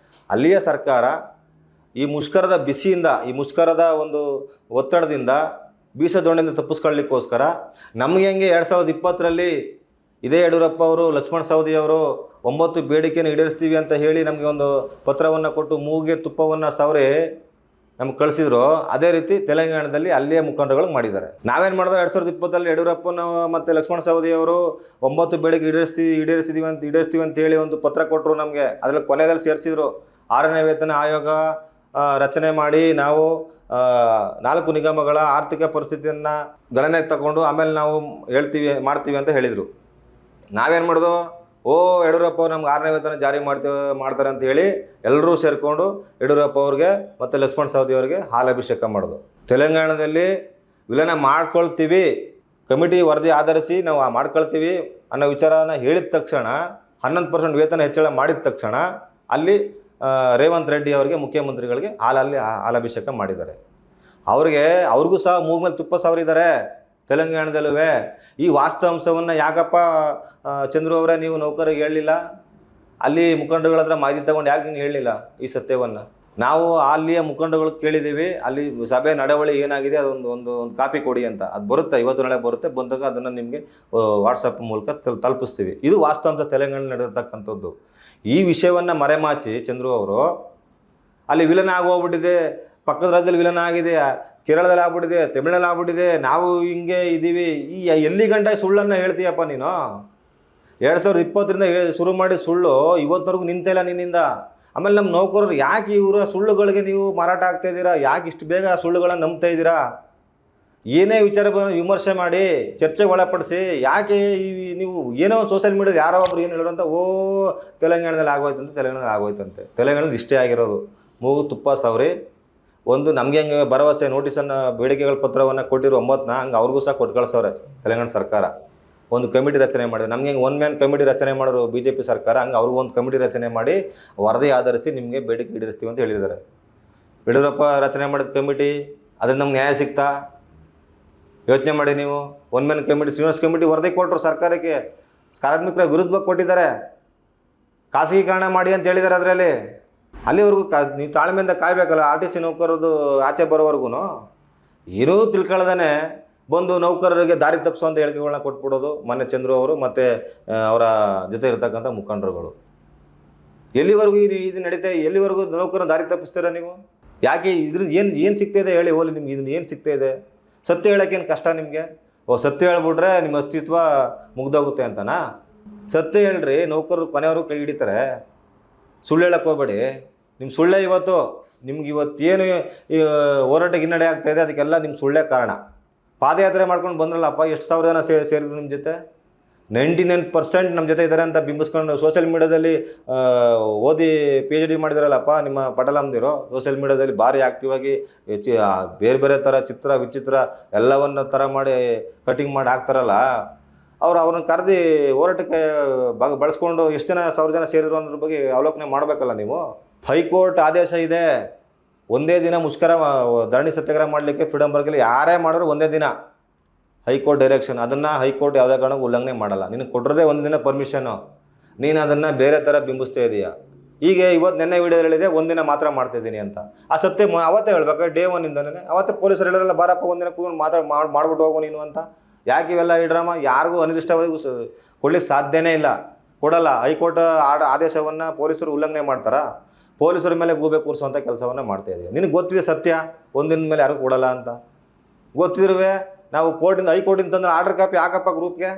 ಅಲ್ಲಿಯ ಸರ್ಕಾರ ಈ ಮುಷ್ಕರದ ಬಿಸಿಯಿಂದ, ಈ ಮುಷ್ಕರದ ಒಂದು ಒತ್ತಡದಿಂದ, ಬೀಸದೊಂಡೆಯಿಂದ ತಪ್ಪಿಸ್ಕೊಳ್ಳಿಕ್ಕೋಸ್ಕರ ನಮಗೆ ಹೆಂಗೆ 2020ರಲ್ಲಿ ಇದೇ ಯಡಿಯೂರಪ್ಪ ಅವರು, ಲಕ್ಷ್ಮಣ ಸವದಿ ಅವರು 9 ಬೇಡಿಕೆಯನ್ನು ಈಡೇರಿಸ್ತೀವಿ ಅಂತ ಹೇಳಿ ನಮಗೆ ಒಂದು ಪತ್ರವನ್ನು ಕೊಟ್ಟು ಮೂಗಿಗೆ ತುಪ್ಪವನ್ನು ಸವರಿ ನಮ್ಗೆ ಕಳಿಸಿದ್ರು. ಅದೇ ರೀತಿ ತೆಲಂಗಾಣದಲ್ಲಿ ಅಲ್ಲಿಯೇ ಮುಖಂಡರುಗಳು ಮಾಡಿದ್ದಾರೆ. ನಾವೇನು ಮಾಡಿದ್ರು 2020ರಲ್ಲಿ ಯಡಿಯೂರಪ್ಪನ ಮತ್ತು ಲಕ್ಷ್ಮಣ ಸವದಿ ಅವರು 9 ಬೇಡಿಕೆ ಈಡೇರಿಸ್ತೀವಿ ಅಂತ ಹೇಳಿ ಒಂದು ಪತ್ರ ಕೊಟ್ಟರು ನಮಗೆ. ಅದರಲ್ಲಿ ಕೊನೆಯಲ್ಲಿ ಸೇರಿಸಿದ್ರು 6ನೇ ವೇತನ ಆಯೋಗ ರಚನೆ ಮಾಡಿ ನಾವು 4 ನಿಗಮಗಳ ಆರ್ಥಿಕ ಪರಿಸ್ಥಿತಿಯನ್ನು ಗಣನೆಗೆ ತಗೊಂಡು ಆಮೇಲೆ ನಾವು ಮಾಡ್ತೀವಿ ಅಂತ ಹೇಳಿದರು. ನಾವೇನು ಮಾಡಿದ್ವು, ಯಡಿಯೂರಪ್ಪ ಅವ್ರು ನಮ್ಗೆ 6ನೇ ವೇತನ ಜಾರಿ ಮಾಡ್ತಾರೆ ಅಂತ ಹೇಳಿ ಎಲ್ಲರೂ ಸೇರಿಕೊಂಡು ಯಡಿಯೂರಪ್ಪ ಅವ್ರಿಗೆ ಮತ್ತು ಲಕ್ಷ್ಮಣ ಸವದಿ ಅವರಿಗೆ ಹಾಲಾಭಿಷೇಕ ಮಾಡೋದು. ತೆಲಂಗಾಣದಲ್ಲಿ ವಿಲನ ಮಾಡ್ಕೊಳ್ತೀವಿ, ಕಮಿಟಿ ವರದಿ ಆಧರಿಸಿ ನಾವು ಮಾಡ್ಕೊಳ್ತೀವಿ ಅನ್ನೋ ವಿಚಾರನ ಹೇಳಿದ ತಕ್ಷಣ 11% ವೇತನ ಹೆಚ್ಚಳ ಮಾಡಿದ ತಕ್ಷಣ ಅಲ್ಲಿ ರೇವಂತ್ ರೆಡ್ಡಿ ಅವರಿಗೆ, ಮುಖ್ಯಮಂತ್ರಿಗಳಿಗೆ ಹಾಲಾಭಿಷೇಕ ಮಾಡಿದ್ದಾರೆ. ಅವ್ರಿಗೂ ಸಹ ಮೂಗ್ ಮೇಲೆ ತುಪ್ಪ ಸವರಿದ್ದಾರೆ ತೆಲಂಗಾಣದಲ್ಲೂ. ಈ ವಾಸ್ತವಾಂಶವನ್ನು ಯಾಕಪ್ಪ ಚಂದ್ರು ಅವರೇ ನೀವು ನೌಕರಿಗೆ ಹೇಳಲಿಲ್ಲ? ಅಲ್ಲಿ ಮುಖಂಡರುಗಳ ಹತ್ರ ಮಾಹಿತಿ ತಗೊಂಡು ಯಾಕೆ ನೀನು ಹೇಳಲಿಲ್ಲ ಈ ಸತ್ಯವನ್ನು? ನಾವು ಅಲ್ಲಿಯ ಮುಖಂಡರುಗಳು ಕೇಳಿದ್ದೀವಿ, ಅಲ್ಲಿ ಸಭೆ ನಡವಳಿ ಏನಾಗಿದೆ ಅದೊಂದು ಕಾಪಿ ಕೊಡಿ ಅಂತ. ಅದು ಬರುತ್ತೆ, ಇವತ್ತು ನಾಳೆ ಬರುತ್ತೆ. ಬಂದಾಗ ಅದನ್ನು ನಿಮಗೆ ವಾಟ್ಸಪ್ ಮೂಲಕ ತಲುಪಿಸ್ತೀವಿ. ಇದು ವಾಸ್ತವಾಂಶ ತೆಲಂಗಾಣ ನಡೆದಿರ್ತಕ್ಕಂಥದ್ದು. ಈ ವಿಷಯವನ್ನು ಮರೆಮಾಚಿ ಚಂದ್ರು ಅವರು ಅಲ್ಲಿ ವಿಲನ್ ಆಗೋಗ್ಬಿಟ್ಟಿದೆ, ಪಕ್ಕದ ರಾಜ್ಯದಲ್ಲಿ ವಿಲನ್ ಆಗಿದೆ, ಕೇರಳದಲ್ಲಿ ಆಗ್ಬಿಟ್ಟಿದೆ, ತಮಿಳಲ್ಲಿ ಆಗ್ಬಿಟ್ಟಿದೆ, ನಾವು ಹಿಂಗೆ ಇದ್ದೀವಿ. ಎಲ್ಲಿ ಗಂಟ ಸುಳ್ಳನ್ನು ಹೇಳ್ತೀಯಪ್ಪ ನೀನು? 2020ರಿಂದ ಶುರು ಮಾಡಿ ಸುಳ್ಳು ಇವತ್ತಿನವರೆಗೂ ನಿಂತಿಲ್ಲ ನಿನ್ನಿಂದ. ಆಮೇಲೆ ನಮ್ಮ ನೌಕರರು ಯಾಕೆ ಇವರ ಸುಳ್ಳುಗಳಿಗೆ ನೀವು ಮಾರಾಟ ಆಗ್ತಾಯಿದ್ದೀರಾ? ಯಾಕೆ ಇಷ್ಟು ಬೇಗ ಸುಳ್ಳುಗಳನ್ನು ನಂಬ್ತಾ ಇದ್ದೀರಾ? ಏನೇ ವಿಚಾರ ವಿಮರ್ಶೆ ಮಾಡಿ ಚರ್ಚೆಗೆ ಒಳಪಡಿಸಿ ಯಾಕೆ ನೀವು ಏನೋ ಸೋಷಿಯಲ್ ಮೀಡಿಯಾದ ಯಾರೋ ಒಬ್ರು ಏನು ಹೇಳೋರಂತ ತೆಲಂಗಾಣದಲ್ಲಿ ಆಗೋಯ್ತಂತೆ. ತೆಲಂಗಾಣದಲ್ಲಿ ಇಷ್ಟೇ ಆಗಿರೋದು, ಮೂಗು ತುಪ್ಪ ಸವರಿ ಒಂದು ನಮಗೆ ಹೆಂಗೆ ಭರವಸೆ ನೋಟಿಸನ್ನು ಬೇಡಿಕೆಗಳ ಪತ್ರವನ್ನು ಕೊಟ್ಟಿರೋ 9ನ ಹಂಗೆ ಅವ್ರಿಗೂ ಸಹ ಕೊಟ್ಟು ಕಳಿಸೋರೆ ತೆಲಂಗಾಣ ಸರ್ಕಾರ. ಒಂದು ಕಮಿಟಿ ರಚನೆ ಮಾಡಿದ್ರು. ನಮಗೆ ಹೆಂಗೆ 1 ಮ್ಯಾನ್ ಕಮಿಟಿ ರಚನೆ ಮಾಡಿದ್ರು BJP ಸರ್ಕಾರ, ಹಂಗೆ ಅವ್ರಿಗೂ ಒಂದು ಕಮಿಟಿ ರಚನೆ ಮಾಡಿ ವರದಿ ಆಧರಿಸಿ ನಿಮಗೆ ಬೇಡಿಕೆ ಈಡೇರಿಸ್ತೀವಿ ಅಂತ ಹೇಳಿದ್ದಾರೆ. ಯಡಿಯೂರಪ್ಪ ರಚನೆ ಮಾಡಿದ ಕಮಿಟಿ, ಅದರಿಂದ ನಮ್ಗೆ ನ್ಯಾಯ ಸಿಗ್ತಾ? ಯೋಚನೆ ಮಾಡಿ ನೀವು. 1 ಮ್ಯಾನ್ ಕಮಿಟಿ, ಶ್ರೀನಿವಾಸ್ ಕಮಿಟಿ ವರದಿ ಕೊಟ್ಟರು ಸರ್ಕಾರಕ್ಕೆ, ಕಾರ್ಮಿಕರ ವಿರುದ್ಧವಾಗಿ ಕೊಟ್ಟಿದ್ದಾರೆ. ಖಾಸಗೀಕರಣ ಮಾಡಿ ಅಂತ ಹೇಳಿದ್ದಾರೆ. ಅದರಲ್ಲಿ ಅಲ್ಲಿವರೆಗೂ ನೀವು ತಾಳ್ಮೆಯಿಂದ ಕಾಯಬೇಕಲ್ಲ. RTC ನೌಕರರದು ಆಚೆ ಬರೋವರೆಗೂ ಏನೂ ತಿಳ್ಕೊಳ್ಳೋದೇ ಬಂದು ನೌಕರರಿಗೆ ದಾರಿ ತಪ್ಪಿಸುವಂಥ ಹೇಳಿಕೆಗಳನ್ನ ಕೊಟ್ಬಿಡೋದು ಮೊನ್ನೆ ಚಂದ್ರು ಅವರು ಮತ್ತು ಅವರ ಜೊತೆ ಇರ್ತಕ್ಕಂಥ ಮುಖಂಡರುಗಳು. ಎಲ್ಲಿವರೆಗೂ ಇದು ನಡೀತಾ? ಎಲ್ಲಿವರೆಗೂ ನೌಕರನ ದಾರಿ ತಪ್ಪಿಸ್ತೀರಾ ನೀವು? ಯಾಕೆ ಇದ್ರಿಂದ ಏನು ಸಿಗ್ತಾಯಿದೆ ಹೇಳಿ? ಹೋಲಿ ನಿಮ್ಗೆ ಇದನ್ನು ಏನು ಸಿಗ್ತಾಯಿದೆ? ಸತ್ಯ ಹೇಳೋಕ್ಕೇನು ಕಷ್ಟ ನಿಮಗೆ? ಸತ್ಯ ಹೇಳ್ಬಿಟ್ರೆ ನಿಮ್ಮ ಅಸ್ತಿತ್ವ ಮುಗ್ದೋಗುತ್ತೆ ಅಂತನಾ? ಸತ್ಯ ಹೇಳ್ರಿ, ನೌಕರರು ಕೊನೆಯವರು ಕೈ ಹಿಡಿತಾರೆ. ಸುಳ್ಳು ಹೇಳಕ್ಕೆ ಹೋಗ್ಬೇಡಿ. ನಿಮ್ಮ ಸುಳ್ಳೇ ಇವತ್ತು ನಿಮ್ಗೆ ಇವತ್ತೇನು ಈ ಹೋರಾಟಕ್ಕೆ ಹಿನ್ನಡೆ ಆಗ್ತಾಯಿದೆ ಅದಕ್ಕೆಲ್ಲ ನಿಮ್ಮ ಸುಳ್ಳೇ ಕಾರಣ. ಪಾದಯಾತ್ರೆ ಮಾಡ್ಕೊಂಡು ಬಂದ್ರಲ್ಲಪ್ಪ, ಎಷ್ಟು ಸಾವಿರ ಜನ ಸೇರಿದ್ರು ನಿಮ್ಮ ಜೊತೆ? 99% ನಮ್ಮ ಜೊತೆ ಇದ್ದಾರೆ ಅಂತ ಬಿಂಬಿಸ್ಕೊಂಡು ಸೋಷಿಯಲ್ ಮೀಡಿಯಾದಲ್ಲಿ ಓದಿ PhD ಮಾಡಿದಾರಲ್ಲಪ್ಪ ನಿಮ್ಮ ಪಟಲಮ್ದಿರೋ. ಸೋಷಿಯಲ್ ಮೀಡಿಯಾದಲ್ಲಿ ಭಾರಿ ಆ್ಯಕ್ಟಿವ್ ಆಗಿ ಬೇರೆ ಬೇರೆ ಥರ ಚಿತ್ರ ವಿಚಿತ್ರ ಎಲ್ಲವನ್ನು ಥರ ಮಾಡಿ ಕಟಿಂಗ್ ಮಾಡಿ ಹಾಕ್ತಾರಲ್ಲ, ಅವ್ರನ್ನ ಕರೆದು ಹೋರಾಟಕ್ಕೆ ಬಳಸ್ಕೊಂಡು ಎಷ್ಟು ಜನ 1000 ಜನ ಸೇರಿದ್ರು ಅನ್ನೋದ್ರ ಬಗ್ಗೆ ಅವಲೋಕನೆ ಮಾಡಬೇಕಲ್ಲ ನೀವು. ಹೈಕೋರ್ಟ್ ಆದೇಶ ಇದೆ, ಒಂದೇ ದಿನ ಮುಷ್ಕರ ಧರಣಿ ಸತ್ಯಾಗ್ರಹ ಮಾಡಲಿಕ್ಕೆ ಫ್ರೀಡಮ್ ಪಾರ್ಕಲ್ಲಿ ಯಾರೇ ಮಾಡಿದ್ರು ಒಂದೇ ದಿನ. ಹೈಕೋರ್ಟ್ ಡೈರೆಕ್ಷನ್, ಅದನ್ನು ಹೈಕೋರ್ಟ್ ಯಾವುದೇ ಕಾರಣಕ್ಕೂ ಉಲ್ಲಂಘನೆ ಮಾಡಲ್ಲ. ನಿನಗೆ ಕೊಟ್ಟಿರೋದೇ ಒಂದು ದಿನ ಪರ್ಮಿಷನ್ನು, ನೀನು ಅದನ್ನು ಬೇರೆ ಥರ ಬಿಂಬಿಸ್ತಾ ಇದೀಯಾ. ಹೀಗೆ ನೆನ್ನೆ ವೀಡಿಯೋದಲ್ಲಿ ಹೇಳಿದೆ ಒಂದಿನ ಮಾತ್ರ ಮಾಡ್ತಾಯಿದ್ದೀನಿ ಅಂತ. ಆ ಸತ್ಯ ಅವತ್ತೇ ಹೇಳ್ಬೇಕು, ಡೇ 1ಇಂದನೇ. ಅವತ್ತೇ ಪೊಲೀಸರು ಹೇಳಿರಲ್ಲ, ಬಾರಪ್ಪ ಒಂದಿನ ಕೂತ್ಕೊಂಡು ಮಾಡ್ಬಿಟ್ಟು ಹೋಗು ನೀನು ಅಂತ. ಯಾಕೆ ಇವೆಲ್ಲ ಈ ಡ್ರಾಮಾ? ಯಾರಿಗೂ ಅನಿರ್ದಿಷ್ಟವಾಗಿ ಕೊಡ್ಲಿಕ್ಕೆ ಸಾಧ್ಯನೇ ಇಲ್ಲ, ಕೊಡಲ್ಲ. ಹೈಕೋರ್ಟ್ ಆದೇಶವನ್ನು ಪೊಲೀಸರು ಉಲ್ಲಂಘನೆ ಮಾಡ್ತಾರಾ? ಪೊಲೀಸರ ಮೇಲೆ ಗೂಬೆ ಕೂರಿಸುವಂಥ ಕೆಲಸವನ್ನು ಮಾಡ್ತಾಯಿದ್ದೀವಿ. ನಿನಗೆ ಗೊತ್ತಿದೆ ಸತ್ಯ, ಒಂದಿನ ಮೇಲೆ ಯಾರು ಕೊಡಲ್ಲ ಅಂತ ಗೊತ್ತಿರುವೆ. ನಾವು ಹೈಕೋರ್ಟಿಂದ ತಂದ್ರೆ ಆರ್ಡರ್ ಕಾಪಿ ಹಾಕಪ್ಪ ಗ್ರೂಪ್ಗೆ.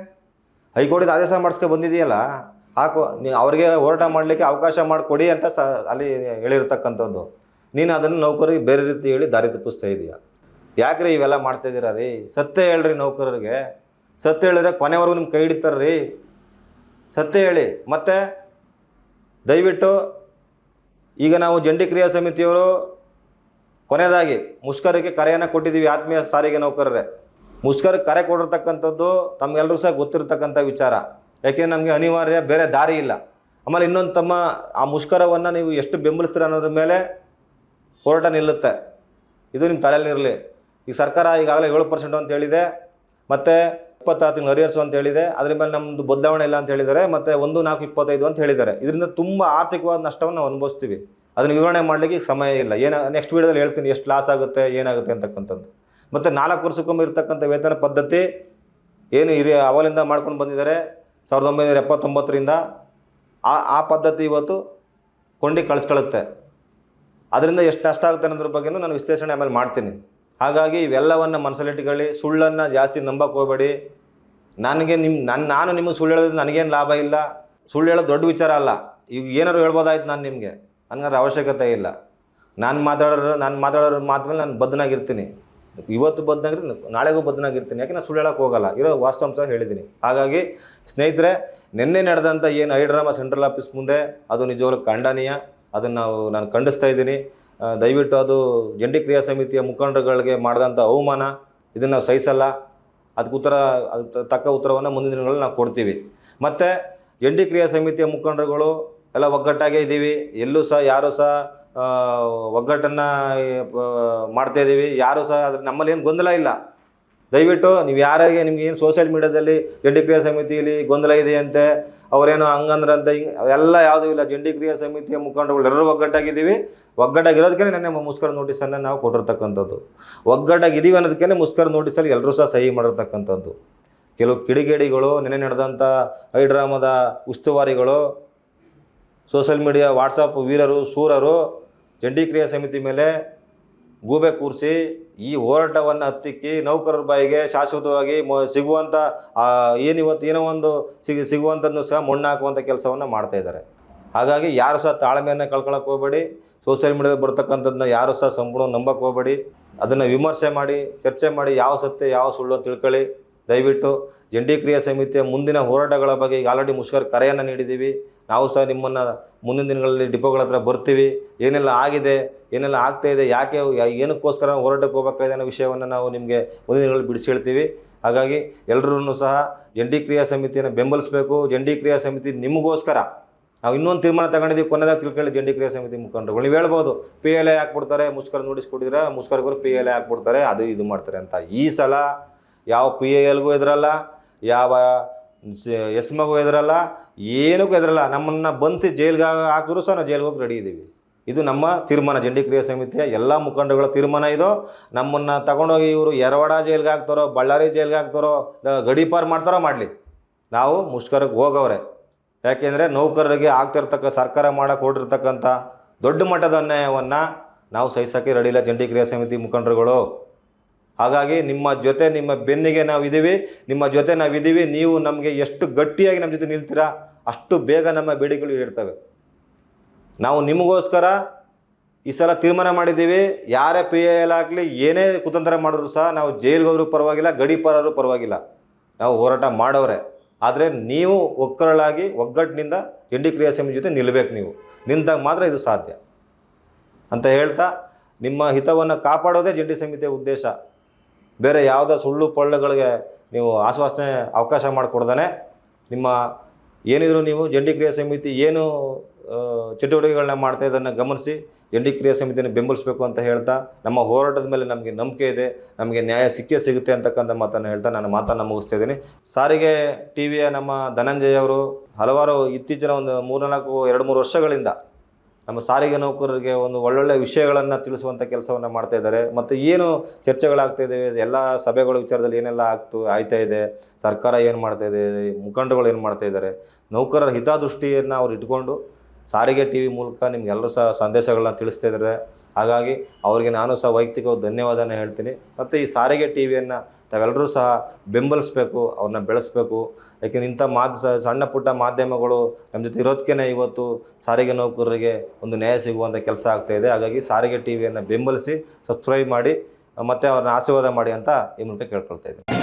ಹೈಕೋರ್ಟಿಂದ ಆದೇಶ ಮಾಡಿಸ್ಕೊ ಬಂದಿದೆಯಲ್ಲ, ಹಾಕು. ನೀವು ಅವ್ರಿಗೆ ಹೋರಾಟ ಮಾಡಲಿಕ್ಕೆ ಅವಕಾಶ ಮಾಡಿಕೊಡಿ ಅಂತ ಅಲ್ಲಿ ಹೇಳಿರ್ತಕ್ಕಂಥದ್ದು. ನೀನು ಅದನ್ನು ನೌಕರಿಗೆ ಬೇರೆ ರೀತಿ ಹೇಳಿ ದಾರಿ ತಪ್ಪಿಸ್ತಾ ಇದೀಯ. ಯಾಕ್ರಿ ಇವೆಲ್ಲ ಮಾಡ್ತಾಯಿದ್ದೀರ ರೀ? ಸತ್ಯ ಹೇಳ್ರಿ ನೌಕರರಿಗೆ. ಸತ್ಯ ಹೇಳಿದ್ರೆ ಕೊನೆವರೆಗೂ ನಿಮ್ಮ ಕೈ ಹಿಡಿತಾರೆ ರೀ. ಸತ್ಯ ಹೇಳಿ. ಮತ್ತು ದಯವಿಟ್ಟು ಈಗ ನಾವು ಜಂಟಿ ಕ್ರಿಯಾ ಸಮಿತಿಯವರು ಕೊನೆಯದಾಗಿ ಮುಷ್ಕರಕ್ಕೆ ಕರೆಯನ್ನು ಕೊಟ್ಟಿದ್ದೀವಿ. ಆತ್ಮೀಯ ಸಾರಿಗೆ ನೌಕರರೇ, ಮುಷ್ಕರಕ್ಕೆ ಕರೆ ಕೊಟ್ಟಿರ್ತಕ್ಕಂಥದ್ದು ತಮಗೆಲ್ಲರೂ ಸಹ ಗೊತ್ತಿರತಕ್ಕಂಥ ವಿಚಾರ. ಯಾಕೆಂದರೆ ನಮಗೆ ಅನಿವಾರ್ಯ, ಬೇರೆ ದಾರಿ ಇಲ್ಲ. ಆಮೇಲೆ ಇನ್ನೊಂದು ಆ ಮುಷ್ಕರವನ್ನು ನೀವು ಎಷ್ಟು ಬೆಂಬಲಿಸ್ತೀರ ಅನ್ನೋದ್ರ ಮೇಲೆ ಹೋರಾಟ ನಿಲ್ಲುತ್ತೆ. ಇದು ನಿಮ್ಮ ತಲೆಯಲ್ಲಿರಲಿ. ಈ ಸರ್ಕಾರ ಈಗಾಗಲೇ 7% ಅಂತ ಹೇಳಿದೆ, ಮತ್ತು 26 ತಿಂಗಳು ಅರಿಯರ್ಸು ಅಂತ ಹೇಳಿದೆ. ಅದ್ರ ಮೇಲೆ ನಮ್ಮದು ಬದಲಾವಣೆ ಇಲ್ಲ ಅಂತ ಹೇಳಿದ್ದಾರೆ. ಮತ್ತು 1/4/25 ಅಂತ ಹೇಳಿದ್ದಾರೆ. ಇದರಿಂದ ತುಂಬ ಆರ್ಥಿಕವಾದ ನಷ್ಟವನ್ನು ನಾವು ಅನುಭವಿಸ್ತೀವಿ. ಅದನ್ನು ವಿವರಣೆ ಮಾಡಲಿಕ್ಕೆ ಸಮಯ ಇಲ್ಲ. ನೆಕ್ಸ್ಟ್ ವೀಡಿಯೋದಲ್ಲಿ ಹೇಳ್ತೀನಿ ಎಷ್ಟು ಲಾಸ್ ಆಗುತ್ತೆ ಏನಾಗುತ್ತೆ ಅಂತಕ್ಕಂಥದ್ದು. ಮತ್ತು 4 ವರ್ಷಕ್ಕೊಮ್ಮೆ ಇರ್ತಕ್ಕಂಥ ವೇತನ ಪದ್ಧತಿ ಏನು ಅವಲಿಂದ ಮಾಡ್ಕೊಂಡು ಬಂದಿದ್ದಾರೆ 1979ರಿಂದ ಆ ಪದ್ಧತಿ ಇವತ್ತು ಕೊಂಡಿ ಕಳಿಸ್ಕೊಳ್ಳುತ್ತೆ. ಅದರಿಂದ ಎಷ್ಟು ನಷ್ಟ ಆಗುತ್ತೆ ಅನ್ನೋದ್ರ ಬಗ್ಗೆನೂ ನಾನು ವಿಶ್ಲೇಷಣೆ ಆಮೇಲೆ ಮಾಡ್ತೀನಿ. ಹಾಗಾಗಿ ಇವೆಲ್ಲವನ್ನು ಮನಸ್ಸಲ್ಲಿಟ್ಕೊಳ್ಳಿ, ಸುಳ್ಳನ್ನು ಜಾಸ್ತಿ ನಂಬಕ್ಕೆ ಹೋಗಬೇಡಿ. ನಾನು ನಿಮಗೆ ಸುಳ್ಳು ಹೇಳೋದ್ರಿಂದ ನನಗೇನು ಲಾಭ ಇಲ್ಲ. ಸುಳ್ಳು ಹೇಳೋದು ದೊಡ್ಡ ವಿಚಾರ ಅಲ್ಲ. ಈಗ ಏನಾದ್ರು ಹೇಳ್ಬೋದಾಯ್ತು ನಾನು ನಿಮಗೆ, ನನಗಂದ್ರೆ ಅವಶ್ಯಕತೆ ಇಲ್ಲ. ನಾನು ಮಾತಾಡೋರ ಮಾತು ಮೇಲೆ ನಾನು ಬದ್ಧನಾಗಿರ್ತೀನಿ. ಇವತ್ತು ಬದ್ಧನಾಗಿರ್ತೀನಿ, ನಾಳೆಗೂ ಬದ್ಧನಾಗಿರ್ತೀನಿ. ಯಾಕೆ ನಾನು ಸುಳ್ಳು ಹೇಳೋಕ್ಕೆ ಹೋಗಲ್ಲ, ಇರೋ ವಾಸ್ತವಾಂಶ ಹೇಳಿದ್ದೀನಿ. ಹಾಗಾಗಿ ಸ್ನೇಹಿತರೆ, ನಿನ್ನೆ ನಡೆದಂಥ ಏನು ಹೈಡ್ರಾಮಾ ಸೆಂಟ್ರಲ್ ಆಫೀಸ್ ಮುಂದೆ ಅದು ನಿಜವಾಗ್ಲೂ ಖಂಡನೀಯ. ಅದನ್ನು ನಾನು ಖಂಡಿಸ್ತಾ ಇದ್ದೀನಿ. ದಯವಿಟ್ಟು ಅದು ಜಂಟಿ ಕ್ರಿಯಾ ಸಮಿತಿಯ ಮುಖಂಡರುಗಳಿಗೆ ಮಾಡಿದಂಥ ಅವಮಾನ, ಇದನ್ನು ನಾವು ಸಹಿಸಲ್ಲ. ಅದಕ್ಕೆ ತಕ್ಕ ಉತ್ತರವನ್ನು ಮುಂದಿನ ದಿನಗಳಲ್ಲಿ ನಾವು ಕೊಡ್ತೀವಿ. ಮತ್ತು ಜಂಟಿ ಕ್ರಿಯಾ ಸಮಿತಿಯ ಮುಖಂಡರುಗಳು ಎಲ್ಲ ಒಗ್ಗಟ್ಟಾಗೇ ಇದ್ದೀವಿ. ಎಲ್ಲೂ ಸಹ ಯಾರೂ ಸಹ ಒಗ್ಗಟ್ಟನ್ನು ಮಾಡ್ತಾಯಿದ್ದೀವಿ. ಯಾರೂ ಸಹ ನಮ್ಮಲ್ಲಿ ಏನು ಗೊಂದಲ ಇಲ್ಲ. ದಯವಿಟ್ಟು ನೀವು ಯಾರಿಗೆ ನಿಮ್ಗೆ ಏನು ಸೋಷಿಯಲ್ ಮೀಡ್ಯಾದಲ್ಲಿ ಜಂಟಿ ಕ್ರಿಯಾ ಸಮಿತಿಯಲ್ಲಿ ಗೊಂದಲ ಇದೆಯಂತೆ, ಅವರೇನೋ ಹಂಗಂದ್ರಂತ ಹಿಂಗೆ, ಅವೆಲ್ಲ ಯಾವುದೂ ಇಲ್ಲ. ಜಂಟಿ ಕ್ರಿಯಾ ಸಮಿತಿಯ ಮುಖಂಡರುಗಳು ಎಲ್ಲರೂ ಒಗ್ಗಟ್ಟಾಗಿದ್ದೀವಿ. ಒಗ್ಗಟ್ಟಾಗಿರೋದಕ್ಕೆ ನನ್ನ ಮುಷ್ಕರ ನೋಟಿಸನ್ನು ನಾವು ಕೊಟ್ಟಿರ್ತಕ್ಕಂಥದ್ದು. ಒಗ್ಗಟ್ಟಾಗಿದ್ದೀವಿ ಅನ್ನೋದಕ್ಕೆ ಮುಷ್ಕರ ನೋಟಿಸಲ್ಲಿ ಎಲ್ಲರೂ ಸಹ ಸಹಿ ಮಾಡಿರ್ತಕ್ಕಂಥದ್ದು. ಕೆಲವು ಕಿಡಿಗೇಡಿಗಳು, ನೆನೆ ನಡೆದಂಥ ಹೈಡ್ರಾಮದ ಉಸ್ತುವಾರಿಗಳು, ಸೋಷಿಯಲ್ ಮೀಡಿಯಾ ವಾಟ್ಸಪ್ ವೀರರು ಶೂರರು ಜಂಟಿ ಕ್ರಿಯಾ ಸಮಿತಿ ಮೇಲೆ ಗೂಬೆ ಕೂರಿಸಿ ಈ ಹೋರಾಟವನ್ನು ಹತ್ತಿಕ್ಕಿ ನೌಕರರ ಬಾಯಿಗೆ ಶಾಶ್ವತವಾಗಿ ಸಿಗುವಂಥ ಏನೋ ಒಂದು ಸಿಗುವಂಥದ್ದನ್ನು ಸಹ ಮಣ್ಣಾಕುವಂಥ ಕೆಲಸವನ್ನು ಮಾಡ್ತಾಯಿದ್ದಾರೆ. ಹಾಗಾಗಿ ಯಾರು ಸಹ ತಾಳ್ಮೆಯನ್ನು ಕಳ್ಕೊಳ್ಳೋಕೆ ಹೋಗಬೇಡಿ. ಸೋಷಿಯಲ್ ಮೀಡಿಯಾದಲ್ಲಿ ಬರ್ತಕ್ಕಂಥದ್ದನ್ನ ಯಾರು ಸಹ ಸಂಪೂರ್ಣ ನಂಬಕ್ಕೆ ಹೋಗಬೇಡಿ. ಅದನ್ನು ವಿಮರ್ಶೆ ಮಾಡಿ, ಚರ್ಚೆ ಮಾಡಿ, ಯಾವ ಸತ್ಯ ಯಾವ ಸುಳ್ಳು ಅಂತ ತಿಳ್ಕೊಳ್ಳಿ. ದಯವಿಟ್ಟು ಜಂಟಿ ಕ್ರಿಯಾ ಸಮಿತಿಯ ಮುಂದಿನ ಹೋರಾಟಗಳ ಬಗ್ಗೆ ಈಗ ಆಲ್ರೆಡಿ ಮುಷ್ಕರ ಕರೆಯನ್ನು ನೀಡಿದ್ದೀವಿ. ನಾವು ಸಹ ನಿಮ್ಮನ್ನು ಮುಂದಿನ ದಿನಗಳಲ್ಲಿ ಡಿಪೋಗಳ ಹತ್ರ ಬರ್ತೀವಿ. ಏನೆಲ್ಲ ಆಗಿದೆ, ಏನೆಲ್ಲ ಆಗ್ತಾಯಿದೆ, ಯಾಕೆ ಏನಕ್ಕೋಸ್ಕರ ಹೋರಾಟಕ್ಕೆ ಹೋಗಬೇಕಾಗಿದೆ ಅನ್ನೋ ವಿಷಯವನ್ನು ನಾವು ನಿಮಗೆ ಮುಂದಿನ ದಿನಗಳಲ್ಲಿ ಬಿಡಿಸಿ ಹೇಳ್ತೀವಿ. ಹಾಗಾಗಿ ಎಲ್ಲರೂ ಸಹ ಜಂಟಿ ಕ್ರಿಯಾ ಸಮಿತಿಯನ್ನು ಬೆಂಬಲಿಸಬೇಕು. ಜಂಟಿ ಕ್ರಿಯಾ ಸಮಿತಿ ನಿಮಗೋಸ್ಕರ ನಾವು ಇನ್ನೊಂದು ತೀರ್ಮಾನ ತಗೊಂಡಿದ್ದೀವಿ, ಕೊನೆದಾಗ ತಿಳ್ಕೊಳ್ಳಿ ಜಂಟಿ ಕ್ರಿಯಾ ಸಮಿತಿ ಮುಖಂಡರುಗಳು. ನೀವು ಹೇಳ್ಬೋದು PLA ಹಾಕ್ಬಿಡ್ತಾರೆ, ಮುಷ್ಕರ ನೋಟಿಸ್ ಕೊಟ್ಟಿದ್ರೆ ಮುಷ್ಕರಗಳು PLA ಹಾಕ್ಬಿಡ್ತಾರೆ, ಅದು ಇದು ಮಾಡ್ತಾರೆ ಅಂತ. ಈ ಸಲ ಯಾವ PILಗೂ ಎದುರಲ್ಲ, ಯಾವ ಎಸ್ಮಗೂ ಎದುರಲ್ಲ, ಏನಕ್ಕೂ ಎದುರಲ್ಲ. ನಮ್ಮನ್ನು ಬಂತು ಜೈಲ್ಗೆ ಹಾಕಿದ್ರು ಸಹ ನಾವು ಜೈಲ್ಗೆ ಹೋಗಿ ರೆಡಿ ಇದ್ದೀವಿ. ಇದು ನಮ್ಮ ತೀರ್ಮಾನ, ಜಂಟಿ ಕ್ರಿಯಾ ಸಮಿತಿಯ ಎಲ್ಲ ಮುಖಂಡರುಗಳ ತೀರ್ಮಾನ ಇದು. ನಮ್ಮನ್ನು ತಗೊಂಡೋಗಿ ಇವರು ಯರವಾಡ ಜೈಲ್ಗೆ ಹಾಕ್ತಾರೋ, ಬಳ್ಳಾರಿ ಜೈಲ್ಗೆ ಹಾಕ್ತಾರೋ, ಗಡೀಪಾರು ಮಾಡ್ತಾರೋ ಮಾಡಲಿ, ನಾವು ಮುಷ್ಕರಕ್ಕೆ ಹೋಗವ್ರೆ. ಯಾಕೆಂದರೆ ನೌಕರರಿಗೆ ಆಗ್ತಿರ್ತಕ್ಕ ಸರ್ಕಾರ ಮಾಡೋಕ್ಕೆ ಹೊರಟಿರ್ತಕ್ಕಂಥ ದೊಡ್ಡ ಮಟ್ಟದ ಅನ್ಯಾಯವನ್ನು ನಾವು ಸಹಿಸೋಕ್ಕೆ ರೆಡಿ ಇಲ್ಲ ಜಂಟಿ ಕ್ರಿಯಾ ಸಮಿತಿ ಮುಖಂಡರುಗಳು. ಹಾಗಾಗಿ ನಿಮ್ಮ ಜೊತೆ, ನಿಮ್ಮ ಬೆನ್ನಿಗೆ ನಾವು ಇದ್ದೀವಿ, ನಿಮ್ಮ ಜೊತೆ ನಾವು ಇದ್ದೀವಿ. ನೀವು ನಮಗೆ ಎಷ್ಟು ಗಟ್ಟಿಯಾಗಿ ನಮ್ಮ ಜೊತೆ ನಿಲ್ತೀರಾ ಅಷ್ಟು ಬೇಗ ನಮ್ಮ ಬೇಡಿಕೆಗಳು ಇರ್ತವೆ. ನಾವು ನಿಮಗೋಸ್ಕರ ಈ ಸಲ ತೀರ್ಮಾನ ಮಾಡಿದ್ದೀವಿ. ಯಾರೇ PIL ಆಗಲಿ, ಏನೇ ಕುತಂತ್ರ ಮಾಡಿದ್ರು ಸಹ ನಾವು ಜೈಲಿಗೆ ಹೋದ್ರೂ ಪರವಾಗಿಲ್ಲ, ಗಡೀಪಾರಾದ್ರೂ ಪರವಾಗಿಲ್ಲ, ನಾವು ಹೋರಾಟ ಮಾಡೋರೆ. ಆದರೆ ನೀವು ಒಕ್ಕರಳಾಗಿ ಒಗ್ಗಟ್ಟಿನಿಂದ ಜಂಟಿ ಕ್ರಿಯಾ ಸಮಿತಿ ಜೊತೆ ನಿಲ್ಲಬೇಕು. ನೀವು ನಿಂತಾಗ ಮಾತ್ರ ಇದು ಸಾಧ್ಯ ಅಂತ ಹೇಳ್ತಾ, ನಿಮ್ಮ ಹಿತವನ್ನು ಕಾಪಾಡೋದೇ ಜಂಟಿ ಸಮಿತಿಯ ಉದ್ದೇಶ. ಬೇರೆ ಯಾವುದೋ ಸುಳ್ಳು ಪೊಳ್ಳುಗಳಿಗೆ ನೀವು ಆಶ್ವಾಸನೆ ಅವಕಾಶ ಮಾಡಿಕೊಡ್ದೇ ನಿಮ್ಮ ಏನಿದ್ರು ನೀವು ಜಂಟಿ ಕ್ರಿಯಾ ಸಮಿತಿ ಏನು ಚಟುವಟಿಕೆಗಳನ್ನ ಮಾಡ್ತಾ ಇದನ್ನು ಗಮನಿಸಿ ಜಂಟಿ ಕ್ರಿಯಾ ಸಮಿತಿಯನ್ನು ಬೆಂಬಲಿಸಬೇಕು ಅಂತ ಹೇಳ್ತಾ, ನಮ್ಮ ಹೋರಾಟದ ಮೇಲೆ ನಮಗೆ ನಂಬಿಕೆ ಇದೆ, ನಮಗೆ ನ್ಯಾಯ ಸಿಗುತ್ತೆ ಅಂತಕ್ಕಂಥ ಮಾತನ್ನು ಹೇಳ್ತಾ ನಾನು ಮಾತನ್ನು ಮುಗಿಸ್ತಾ ಇದ್ದೀನಿ. ಸಾರಿಗೆ TVಯ ನಮ್ಮ ಧನಂಜಯ ಅವರು ಹಲವಾರು ಇತ್ತೀಚಿನ ಒಂದು 2-3 ವರ್ಷಗಳಿಂದ ನಮ್ಮ ಸಾರಿಗೆ ನೌಕರರಿಗೆ ಒಂದು ಒಳ್ಳೊಳ್ಳೆ ವಿಷಯಗಳನ್ನು ತಿಳಿಸುವಂಥ ಕೆಲಸವನ್ನು ಮಾಡ್ತಾ ಇದ್ದಾರೆ. ಮತ್ತು ಏನು ಚರ್ಚೆಗಳಾಗ್ತಾಯಿದೆ, ಎಲ್ಲ ಸಭೆಗಳ ವಿಚಾರದಲ್ಲಿ ಏನೆಲ್ಲ ಆಯ್ತಾ ಇದೆ, ಸರ್ಕಾರ ಏನು ಮಾಡ್ತಾಯಿದೆ, ಮುಖಂಡರುಗಳು ಏನು ಮಾಡ್ತಾಯಿದ್ದಾರೆ, ನೌಕರರ ಹಿತದೃಷ್ಟಿಯನ್ನು ಅವ್ರು ಇಟ್ಕೊಂಡು ಸಾರಿಗೆ TV ಮೂಲಕ ನಿಮಗೆಲ್ಲರೂ ಸಹ ಸಂದೇಶಗಳನ್ನ ತಿಳಿಸ್ತಾ ಇದ್ದಾರೆ. ಹಾಗಾಗಿ ಅವರಿಗೆ ನಾನು ಸಹ ವೈಯಕ್ತಿಕ ಧನ್ಯವಾದನ ಹೇಳ್ತೀನಿ. ಮತ್ತು ಈ ಸಾರಿಗೆ TVಯನ್ನು ತಾವೆಲ್ಲರೂ ಸಹ ಬೆಂಬಲಿಸಬೇಕು, ಅವ್ರನ್ನ ಬೆಳೆಸಬೇಕು. ಯಾಕೆಂದರೆ ಇಂಥ ಸಣ್ಣ ಪುಟ್ಟ ಮಾಧ್ಯಮಗಳು ನಮ್ಮ ಜೊತೆ ಇರೋದಕ್ಕೇ ಇವತ್ತು ಸಾರಿಗೆ ನೌಕರರಿಗೆ ಒಂದು ನ್ಯಾಯ ಸಿಗುವಂಥ ಕೆಲಸ ಆಗ್ತಾಯಿದೆ. ಹಾಗಾಗಿ ಸಾರಿಗೆ TVಯನ್ನು ಬೆಂಬಲಿಸಿ, ಸಬ್ಸ್ಕ್ರೈಬ್ ಮಾಡಿ ಮತ್ತು ಅವ್ರನ್ನ ಆಶೀರ್ವಾದ ಮಾಡಿ ಅಂತ ಈ ಮೂಲಕ ಕೇಳ್ಕೊಳ್ತಾ ಇದ್ದೀನಿ.